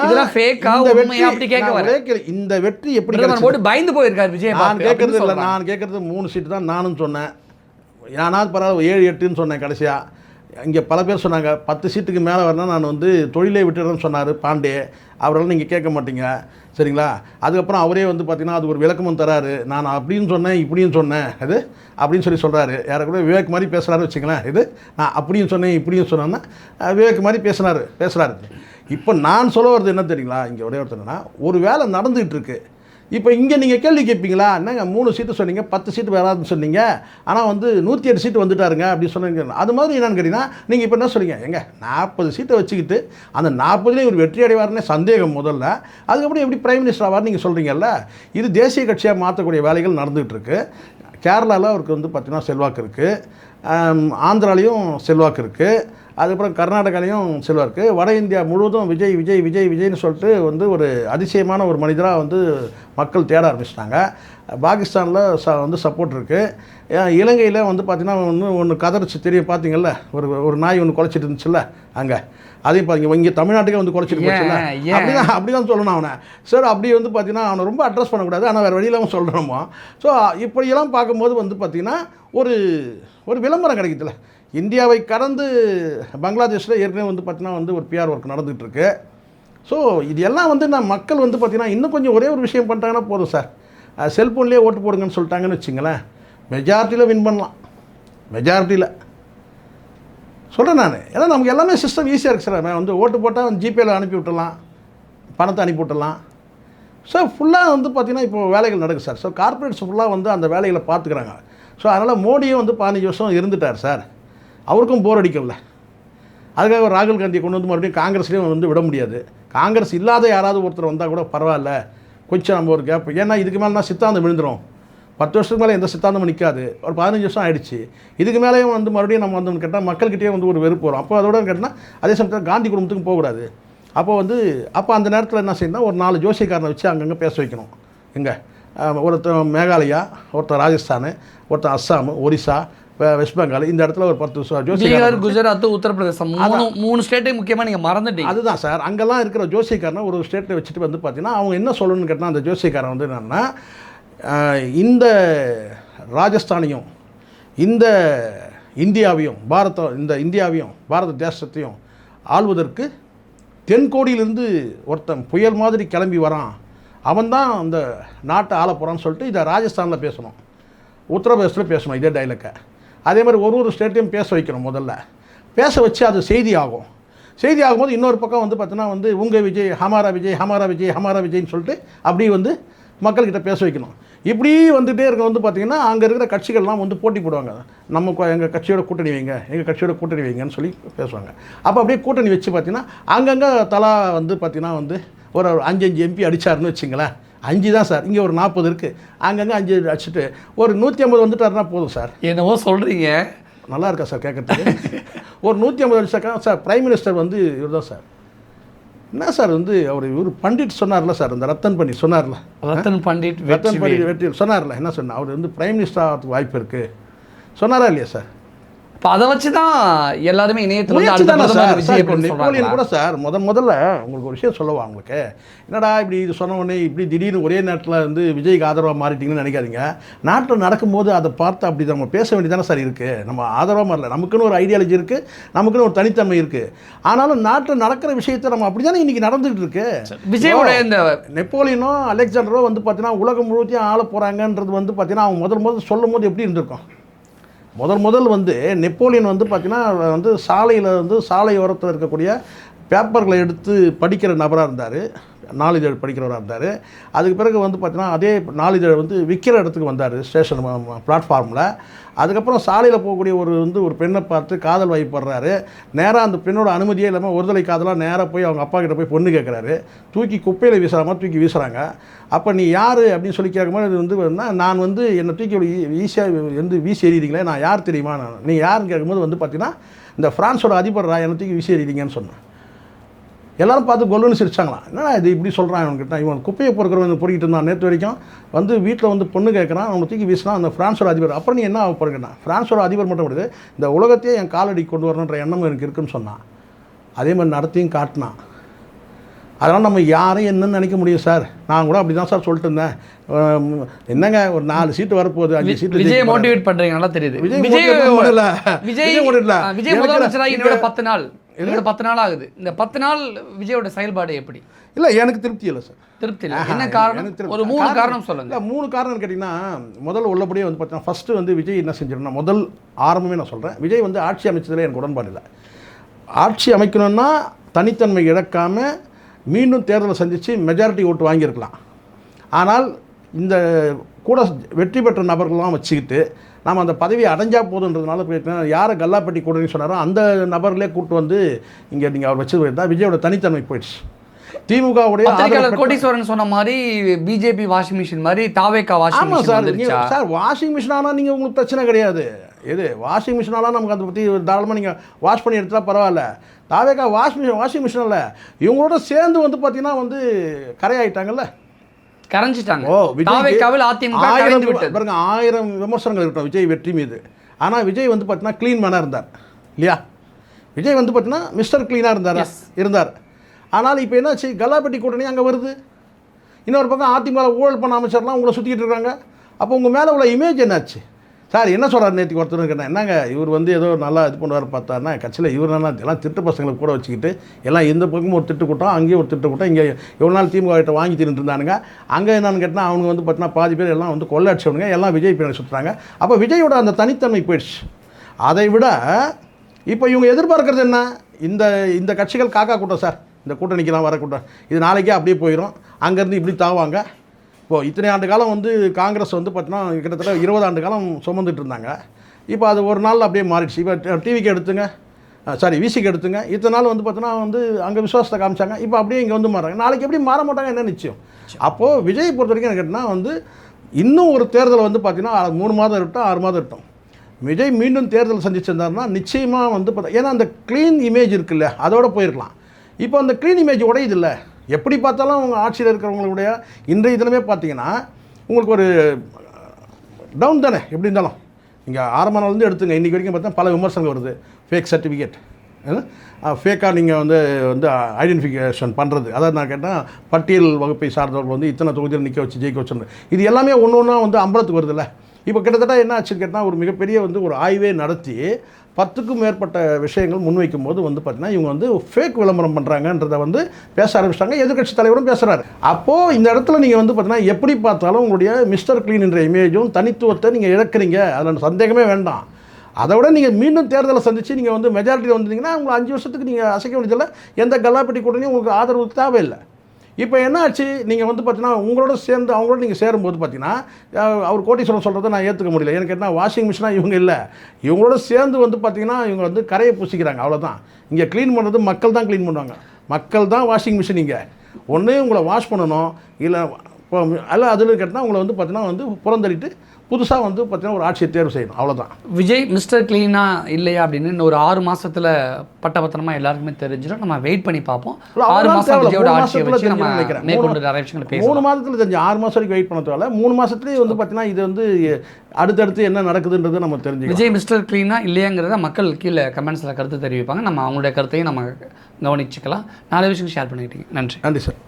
இதெல்லாம் ஃபேக்கா உண்மையா அப்படி கேட்க வரேன். இந்த வெற்றி எப்படி மோடி பயந்து போயிருக்காரு விஜய்? நான் கேட்கறது இல்லை, நான் கேட்கறது 3 சீட்டு தான் நானும் சொன்னேன். நானாவது பரவாயில்ல 7-8ன்னு சொன்னேன் கடைசியாக. இங்கே பல பேர் சொன்னாங்க 10 சீட்டுக்கு மேலே வரணும் நான் வந்து தொழிலை விட்டுறேன்னு சொன்னார் பாண்டே. அவரெல்லாம் நீங்கள் கேட்க மாட்டீங்க சரிங்களா. அதுக்கப்புறம் அவரே வந்து பார்த்திங்கன்னா அது ஒரு விளக்கமும் தராரு. நான் அப்படின்னு சொன்னேன் இப்படியும் சொன்னேன் இது அப்படின்னு சொல்கிறாரு. யாரை கூட விவேக் மாதிரி பேசுகிறாரு வச்சுங்களேன். இது நான் அப்படியும் சொன்னேன் இப்படியும் சொன்னேன்னா விவேக் மாதிரி பேசுகிறாரு. இப்போ நான் சொல்ல வர்றது என்ன தெரியுங்களா, இங்கே ஒரே ஒருத்தர் என்னன்னா, ஒரு வேலை நடந்துகிட்டு இருக்கு. இப்போ இங்கே நீங்கள் கேள்வி கேட்பீங்களா, என்னங்க 3 சீட்டு சொன்னீங்க 10 சீட்டு வராதுன்னு சொன்னீங்க, ஆனால் வந்து 108 சீட்டு வந்துட்டாருங்க அப்படின்னு சொன்னீங்க. அது மாதிரி என்னன்னு கேட்டிங்கன்னா, நீங்கள் இப்போ என்ன சொல்றீங்க, எங்க 40 சீட்டை வச்சுக்கிட்டு அந்த 40லேயும் ஒரு வெற்றி அடைவார்னே சந்தேகம் முதல்ல, அதுக்கப்புறம் எப்படி பிரைம் மினிஸ்டர் ஆவார் நீங்கள் சொல்கிறீங்கல்ல. இது தேசிய கட்சியாக மாற்றக்கூடிய வேலைகள் நடந்துகிட்டு இருக்கு. கேரளாவில் அவருக்கு வந்து பார்த்திங்கன்னா செல்வாக்கு இருக்குது, ஆந்திராலையும் செல்வாக்கு இருக்குது, அதுக்கப்புறம் கர்நாடகாலையும் செல்வாக்கு, வட இந்தியா முழுவதும் விஜய் விஜய் விஜய் விஜய்னு சொல்லிட்டு வந்து ஒரு அதிசயமான ஒரு மனிதராக வந்து மக்கள் தேட ஆரம்பிச்சிட்டாங்க. பாகிஸ்தானில் வந்து சப்போர்ட் இருக்குது. இலங்கையில் வந்து பார்த்திங்கன்னா ஒன்று கதறிச்சு தெரியும் பார்த்தீங்கல்ல, ஒரு நாய் ஒன்று குலைச்சிட்டு இருந்துச்சுல்ல அங்கே, அதையும் பார்த்தீங்க. இங்கே தமிழ்நாட்டுக்கே வந்து குலைச்சிட்டு போச்சுல்ல, அப்படி தான் சொல்லணும் அவனை. சார் அப்படி வந்து பார்த்திங்கன்னா அவனை ரொம்ப அட்ரஸ் பண்ணக்கூடாது, ஆனால் வேறு வழியிலாமல் சொல்கிறோமோ. ஸோ இப்படியெல்லாம் பார்க்கும்போது வந்து பார்த்திங்கன்னா ஒரு விளம்பரம் கிடைக்குதுல்ல. இந்தியாவை கடந்து பங்களாதேஷில் ஏற்கனவே வந்து பார்த்திங்கன்னா வந்து ஒரு பிஆர் ஒர்க் நடந்துகிட்ருக்கு. ஸோ இது எல்லாம் வந்து மக்கள் வந்து பார்த்திங்கன்னா இன்னும் கொஞ்சம் ஒரே ஒரு விஷயம் பண்ணிட்டாங்கன்னா போதும் சார், செல்ஃபோன்லேயே ஓட்டு போடுங்கன்னு சொல்லிட்டாங்கன்னு வச்சுங்களேன், மெஜாரிட்டியில் வின் பண்ணலாம். மெஜாரிட்டியில் சொல்கிறேன் நான், ஏன்னா நமக்கு எல்லாமே சிஸ்டம் ஈஸியாக இருக்குது சார். நான் வந்து ஓட்டு போட்டால் ஜிபேயில் அனுப்பி விட்டுடலாம், பணத்தை அனுப்பி விட்டுடலாம். ஸோ ஃபுல்லாக வந்து பார்த்திங்கன்னா இப்போ வேலைகள் நடக்குது சார். ஸோ கார்ப்பரேட்ஸ் ஃபுல்லாக வந்து அந்த வேலைகளை பார்த்துக்கிறாங்க. ஸோ அதனால் மோடியும் வந்து 15 வருஷம் இருந்துட்டார் சார், அவருக்கும் போர் அடிக்கல. அதுக்காக ராகுல் காந்தியை கொண்டு வந்து மறுபடியும் காங்கிரஸ்லேயும் வந்து விட முடியாது. காங்கிரஸ் இல்லாத யாராவது ஒருத்தர் வந்தால் கூட பரவாயில்ல, கொஞ்சம் நம்ம ஒரு கேப். ஏன்னா இதுக்கு மேலே சித்தாந்தம் விழுந்துடும். 10 வருஷத்துக்கு மேலே எந்த சித்தாந்தமும் நிற்காது. ஒரு 15 வருஷம் ஆகிடுச்சு. இதுக்கு மேலேயும் வந்து மறுபடியும் நம்ம வந்து கேட்டால் மக்கள்கிட்டே வந்து ஒரு வெறுப்பு வரும். அப்போ அதோட கேட்டால் அதே சமயத்தில் காந்தி குடும்பத்துக்கும் போகக்கூடாது. அப்போ அந்த நேரத்தில் என்ன செய்யணும், ஒரு 4 ஜோசியக்காரனை வச்சு அங்கங்கே பேச வைக்கணும். எங்கே ஒருத்தர் மேகாலயா, ஒருத்தர் ராஜஸ்தான், ஒருத்தர் அஸ்ஸாம், ஒரிசா, வெஸ்ட் பெங்கால், இந்த இடத்துல ஒரு 10 ஜோசியக்காரர், குஜராத், உத்தரப்பிரதேசம், 3 ஸ்டேட்டை முக்கியமாக நீங்கள் மறந்துட்டீங்க. அதுதான் சார், அங்கெல்லாம் இருக்கிற ஜோசியக்காரனை ஒரு ஸ்டேட்டில் வச்சுட்டு வந்து பார்த்தீங்கன்னா அவங்க என்ன சொல்லணும்னு கேட்டால், அந்த ஜோசியக்காரன் வந்து என்னென்னா, இந்த ராஜஸ்தானையும் இந்த இந்தியாவையும் பாரத தேசத்தையும் ஆள்வதற்கு தென்கோடியிலிருந்து ஒருத்தன் புயல் மாதிரி கிளம்பி வரான், அவன்தான் அந்த நாட்டை ஆள போகிறான்னு சொல்லிட்டு இதை ராஜஸ்தானில் பேசணும், உத்தரப்பிரதேசத்தில் பேசணும் இதே டைலக்கை. அதே மாதிரி ஒரு ஸ்டேட்டையும் பேச வைக்கணும். முதல்ல பேச வச்சு அது செய்தி ஆகும். செய்தி ஆகும்போது இன்னொரு பக்கம் வந்து பார்த்தீங்கன்னா வந்து உங்கள் விஜய் ஹமாரா விஜய் ஹமாரா விஜய் ஹமாரா விஜய்ன்னு சொல்லிட்டு அப்படி வந்து மக்கள்கிட்ட பேச வைக்கணும். இப்படி வந்துகிட்டே இருக்க வந்து பார்த்திங்கன்னா அங்கே இருக்கிற கட்சிகள்லாம் வந்து போட்டி போடுவாங்க. எங்கள் கட்சியோட கூட்டணி வைங்க, எங்கள் கட்சியோட கூட்டணி வைங்கன்னு சொல்லி பேசுவாங்க. அப்போ அப்படியே கூட்டணி வச்சு பார்த்திங்கன்னா அங்கங்கே தலா வந்து பார்த்திங்கன்னா வந்து ஒரு 5 எம்பி அடித்தாருன்னு வச்சுங்களேன். 5 தான் சார், இங்கே ஒரு 40 இருக்குது, அங்கங்கே 5 அடிச்சுட்டு ஒரு 150 வந்துட்டாருன்னா போதும் சார். என்னவோ சொல்கிறீங்க, நல்லா இருக்கா சார் கேட்குறதுக்கு? ஒரு 150 அடிச்சாக்கா சார் பிரைம் மினிஸ்டர் வந்து இவர் தான் சார். என்ன சார் வந்து இவர் பண்டிட் சொன்னார்ல சார், இந்த ரத்தன் பண்டிட் சொன்னார்ல, ரத்தன் பண்டிட் வெற்றி சொன்னார்ல, என்ன சொன்னார், அவர் வந்து பிரைம் மினிஸ்டர் ஆகிறதுக்கு வாய்ப்பு இருக்குது சொன்னாரா இல்லையா சார்? இப்போ அதை வச்சு தான் எல்லாருமே இணையத்தில் நெப்போலியன் கூட சார் முதல்ல உங்களுக்கு ஒரு விஷயம் சொல்லவா உங்களுக்கு, என்னடா இப்படி இது சொன்ன உடனே இப்படி திடீர்னு ஒரே நேரத்தில் வந்து விஜய்க்கு ஆதரவாக மாறிட்டீங்கன்னு நினைக்காதீங்க. நாட்டில் நடக்கும்போது அதை பார்த்து அப்படி நம்ம பேச வேண்டியதானே சார் இருக்குது. நம்ம ஆதரவாக மாறல, நமக்குன்னு ஒரு ஐடியாலஜி இருக்குது, நமக்குன்னு ஒரு தனித்தன்மை இருக்குது. ஆனாலும் நாட்டில் நடக்கிற விஷயத்தை நம்ம அப்படி தானே இன்றைக்கி நடந்துகிட்டு இருக்கு. விஜயோட இந்த நெப்போலியனோ அலெக்சாண்டரோ வந்து பார்த்தீங்கன்னா உலகம் முழுவதையும் ஆள போகிறாங்கன்றது வந்து பார்த்தீங்கன்னா அவங்க முதல் சொல்லும் போது எப்படி இருந்திருக்கும். முதல் வந்து நெப்போலியன் வந்து பார்த்திங்கன்னா வந்து சாலை ஓரத்தில் இருக்கக்கூடிய பேப்பர்களை எடுத்து படிக்கிற நபராக இருந்தார், நாளிதழ் படிக்கிறவராக இருந்தார். அதுக்கு பிறகு வந்து பார்த்திங்கன்னா அதே நாளிதழ் வந்து விற்கிற இடத்துக்கு வந்தார், ஸ்டேஷன் பிளாட்ஃபார்மில். அதுக்கப்புறம் சாலையில் போகக்கூடிய ஒரு பெண்ணை பார்த்து காதல் வயப்படுறாரு. நேராக அந்த பெண்ணோட அனுமதியே இல்லாமல் ஒருதலை காதலாக நேராக போய் அவங்க அப்பா கிட்ட போய் பொண்ணு கேட்குறாரு. தூக்கி குப்பையில் வீசுகிற மாதிரி தூக்கி வீசுகிறாங்க. அப்போ நீ யார் அப்படின்னு சொல்லி கேட்கும்போது இது வந்து நான் வந்து என்னை தூக்கி ஈஸியாக வந்து வீசி எறிகிறீங்களே, நான் யார் தெரியுமா, நீ யாருன்னு கேட்கும்போது வந்து பார்த்தீங்கன்னா இந்த ஃப்ரான்ஸோட அதிபர் என்னை தூக்கி வீசி எறிகிறீங்கன்னு சொன்னேன். எல்லோரும் பார்த்து கொல்லுன்னு சிரிச்சாங்களாம். என்னடா இது இப்படி சொல்கிறான் இவன்கிட்ட, இவன் குப்பையை பொறுக்கிறவன் பொறுக்கிட்டு இருந்தான், நேற்று வரைக்கும் வந்து வீட்டில் வந்து பொண்ணு கேட்குறான், அவனை தூக்கி வீசினா அந்த ஃப்ரான்ஸோட அதிபர். அப்புறம் நீ என்ன பொறுக்கிட்டான், ஃப்ரான்ஸோட அதிபர் மட்டும் முடியுது, இந்த உலகத்தையே என் காலடி கொண்டு வரணுன்ற எண்ணம் எனக்கு இருக்குன்னு சொன்னான். அதே மாதிரி நடத்தியும் காட்டினான். அதனால் நம்ம யாரையும் என்னன்னு நினைக்க முடியும் சார். நான் கூட அப்படி தான் சார் சொல்லிட்டு இருந்தேன். என்னங்க ஒரு 4 சீட்டு வரப்போகுது, 5 சீட்டு. விஜய் மோட்டிவேட் பண்ணுறீங்க, நல்லா தெரியுது. விஜய் முதலமைச்சராக என்னோட 10 நாள் 10 நாள் ஆகுது. இந்த 10 நாள் விஜயோட செயல்பாடு எப்படி? இல்லை, எனக்கு திருப்தி இல்லை சார். திருப்தி இல்லை. என்ன காரணம்? ஒரு 3 காரணம் சொல்லுங்கள். இல்லை, 3 காரணம் கேட்டிங்கன்னா, முதல்ல உள்ளபடியே வந்து பார்த்தீங்கன்னா ஃபஸ்ட்டு வந்து விஜய் என்ன செஞ்சிடணும், முதல் ஆரம்பமே நான் சொல்கிறேன், விஜய் வந்து ஆட்சி அமைச்சதில் எனக்கு உடன்பாடு இல்லை. ஆட்சி அமைக்கணும்னா தனித்தன்மை இழக்காமல் மீண்டும் தேர்தலை சந்தித்து மெஜாரிட்டி ஓட்டு வாங்கியிருக்கலாம். ஆனால் இந்த கூட வெற்றி பெற்ற நபர்கள்லாம் வச்சுக்கிட்டு நாம் அந்த பதவியை அடைஞ்சா போதுன்றதுனால போயிட்டு யாரை கல்லாப்பட்டி கூட்டணின்னு சொன்னாரோ அந்த நபர்களே கூப்பிட்டு வந்து இங்கே நீங்கள் அவர் வச்சு போயிருந்தா விஜயோட தனித்தன்மை போயிடுச்சு. திமுகவுடைய கோடீஸ்வரன் சொன்ன மாதிரி பிஜேபி வாஷிங் மிஷின் மாதிரி தாவேக்கா washing machine. Sir washing machine ஆனால் நீங்கள் உங்களுக்கு பிரச்சனை கிடையாது. எது வாஷிங் மிஷினாலாம் நமக்கு அதை பற்றி தாராளமாக நீங்கள் வாஷ் பண்ணி எடுத்தால் பரவாயில்ல. தாவேக்கா வாஷிங் மிஷின் இல்லை, இவங்களோட சேர்ந்து வந்து பார்த்தீங்கன்னா வந்து கரையாயிட்டாங்கல்ல, கரைஞ்சிட்டாங்க. பாருங்க 1000 விமர்சனங்கள் இருக்கட்டும் விஜய் வெற்றி மீது. ஆனால் விஜய் வந்து பார்த்தீங்கன்னா க்ளீன் மேனாக இருந்தார் இல்லையா? விஜய் வந்து பார்த்தீங்கன்னா மிஸ்டர் க்ளீனாக இருந்தார். ஆனால் இப்போ என்னாச்சு, கல்லாப்பட்டி கூட்டணி அங்கே வருது. இன்னொரு பக்கம் அதிமுக ஊழல் பண்ண அமைச்சர்லாம் உங்களை சுற்றிக்கிட்டு இருக்காங்க. அப்போ உங்கள் மேலே உள்ள இமேஜ் என்னாச்சு? சார் என்ன சொல்கிறார் நேற்றுக்கு ஒருத்தர் கேட்டேன், என்னங்க இவர் வந்து ஏதோ நல்லா இது பண்ணுவார் பார்த்தாருன்னா கட்சியில் இவர் நல்லா எல்லாம் திட்டு பசங்களுக்கு கூட வச்சுக்கிட்டு எல்லாம் எந்த பக்கமும் ஒரு திட்டு கூட்டம், அங்கேயும் ஒரு திட்டு கூட்டம், இங்கே எவ்வளோ நாள் திமுக கிட்ட வாங்கி தின்னுட்டு இருந்தானுங்க. அங்கே என்னன்னு கேட்டால் அவங்க வந்து பார்த்தீங்கன்னா பாதி பேர் எல்லாம் வந்து கொள்ளாட்சிவனுங்க, எல்லாம் விஜய் பின்னாடி சுற்றுறாங்க. அப்போ விஜயோட அந்த தனித்தன்மை போயிடுச்சு. அதை விட இப்போ இவங்க எதிர்பார்க்கறது என்ன, இந்த கட்சிகள் காக்கா கூட்டம் சார், இந்த கூட்டணிக்கெல்லாம் வர கூட்டம் இது நாளைக்கே அப்படியே போயிடும், அங்கேருந்து இப்படி தாவாங்க. இப்போது இத்தனை ஆண்டு காலம் வந்து காங்கிரஸ் வந்து பார்த்தீங்கன்னா கிட்டத்தட்ட 20 ஆண்டு காலம் சுமந்துட்டு இருந்தாங்க. இப்போ அது ஒரு நாள் அப்படியே மாறிடுச்சு. இப்போ டிவிக்கு எடுத்துங்க, விசிக்கு எடுத்துங்க, இத்தனை நாள் வந்து பார்த்தீங்கன்னா வந்து அங்கே விசுவாசத்தை காமிச்சாங்க, இப்போ அப்படியே இங்கே வந்து மாறாங்க. நாளைக்கு எப்படி மாற மாட்டாங்க என்ன நிச்சயம்? அப்போது விஜய் பொறுத்த வரைக்கும் எனக்கு கேட்டால் வந்து இன்னும் ஒரு தேர்தல் வந்து பார்த்தீங்கன்னா 3 மாதம் இருக்கட்டும் 6 மாதம் இருக்கட்டும், விஜய் மீண்டும் தேர்தல் சந்திச்சிருந்தாருன்னா நிச்சயமாக வந்து பார்த்தா, ஏன்னா அந்த க்ளீன் இமேஜ் இருக்குல்ல அதோடு போயிருக்கலாம். இப்போ அந்த க்ளீன் இமேஜ் உடையுது இல்லை. எப்படி பார்த்தாலும் அவங்க ஆட்சியில் இருக்கிறவங்களுடைய இன்றைய தினமே பார்த்தீங்கன்னா உங்களுக்கு ஒரு டவுன் தானே. எப்படி இருந்தாலும் நீங்கள் ஆரம்ப நாள்லேருந்து எடுத்துங்க, இன்றைக்கி வரைக்கும் பார்த்தா பல விமர்சனங்கள் வருது. ஃபேக் சர்டிஃபிகேட், ஃபேக்காக நீங்கள் வந்து ஐடென்டிஃபிகேஷன் பண்ணுறது. அதாவது நான் கேட்டால் பட்டியல் வகுப்பை சார்ந்தவர்கள் வந்து இத்தனை தொகுதியில் நிற்க வச்சு ஜெயிக்க வச்சுருந்தேன். இது எல்லாமே ஒன்று ஒன்றா வந்து அம்பலத்துக்கு வருதில்ல. இப்போ கிட்டத்தட்ட என்ன ஆச்சுன்னு கேட்டால் ஒரு மிகப்பெரிய வந்து ஒரு ஆய்வே நடத்தி 10க்கும் மேற்பட்ட விஷயங்கள் முன்வைக்கும் போது வந்து பார்த்தீங்கன்னா இவங்க வந்து ஃபேக் விளம்பரம் பண்ணுறாங்கன்றதை வந்து பேச ஆரம்பிச்சிட்டாங்க. எதிர்கட்சி தலைவரும் பேசுகிறாரு. அப்போது இந்த இடத்துல நீங்கள் வந்து பார்த்தீங்கன்னா எப்படி பார்த்தாலும் உங்களுடைய மிஸ்டர் க்ளீன் என்ற இமேஜும் தனித்துவத்தை நீங்கள் இழக்கிறீங்க, அதில் சந்தேகமே வேண்டாம். அதை விட நீங்கள் மீண்டும் தேர்தலை சந்தித்து நீங்கள் வந்து மெஜாரிட்டியில் வந்துட்டீங்கன்னா உங்களை 5 வருஷத்துக்கு நீங்கள் அசைக்க வேண்டியதில்லை. எந்த கல்லாப்பட்டி கூட்டணியும் உங்களுக்கு ஆதரவு தேவையில்லை. இப்போ என்ன ஆச்சு, நீங்கள் வந்து பார்த்தீங்கன்னா உங்களோட சேர்ந்து அவங்களோட நீங்கள் சேரும்போது பார்த்தீங்கன்னா அவர் கோட்டீஸ்வரன் சொல்கிறத நான் ஏற்றுக்க முடியல. எனக்கு என்ன வாஷிங் மிஷினாக இவங்க இல்லை, இவங்களோட சேர்ந்து வந்து பார்த்தீங்கன்னா இவங்க வந்து கரையை பூசிக்கிறாங்க, அவ்வளோதான். இங்கே க்ளீன் பண்ணுறது மக்கள் தான் க்ளீன் பண்ணுவாங்க, மக்கள் தான் வாஷிங் மிஷின். இங்கே ஒன்று உங்களை வாஷ் பண்ணணும், இல்லை இப்போ அல்ல அதில் கேட்டால் உங்களை வந்து பார்த்தீங்கன்னா வந்து புறந்தள்ளிட்டு புதுசாக வந்து பார்த்தீங்கன்னா ஒரு ஆட்சியை தேர்வு செய்யணும், அவ்வளோதான். விஜய் மிஸ்டர் க்ளீனாக இல்லையா அப்படின்னு இன்னும் ஒரு 6 மாதத்தில் பட்டபத்திரமா எல்லாருக்குமே தெரிஞ்சிடும். நம்ம வெயிட் பண்ணி பார்ப்போம். 6 மாதம் விஜயோட ஆட்சியை வச்சு நம்ம மேற்கொண்டு நிறைய விஷயங்கள் பேசுவோம். 3 மாதத்தில் தெரிஞ்சு 6 மாதம் வரைக்கும் வெயிட் பண்ண தேவை. 3 மாதத்துலேயே வந்து பார்த்தீங்கன்னா இது வந்து அடுத்தடுத்து என்ன நடக்குதுன்றது நம்ம தெரிஞ்சுக்கலாம். விஜய் மிஸ்டர் க்ளீனாக இல்லையாங்கிறத மக்கள் கீழே கமெண்ட்ஸில் கருத்து தெரிவிப்பாங்க. நம்ம அவங்களுடைய கருத்தையும் நம்ம கவனிச்சுக்கலாம். 4 விஷயம் ஷேர் பண்ணிக்கிட்டீங்க. நன்றி. நன்றி சார்.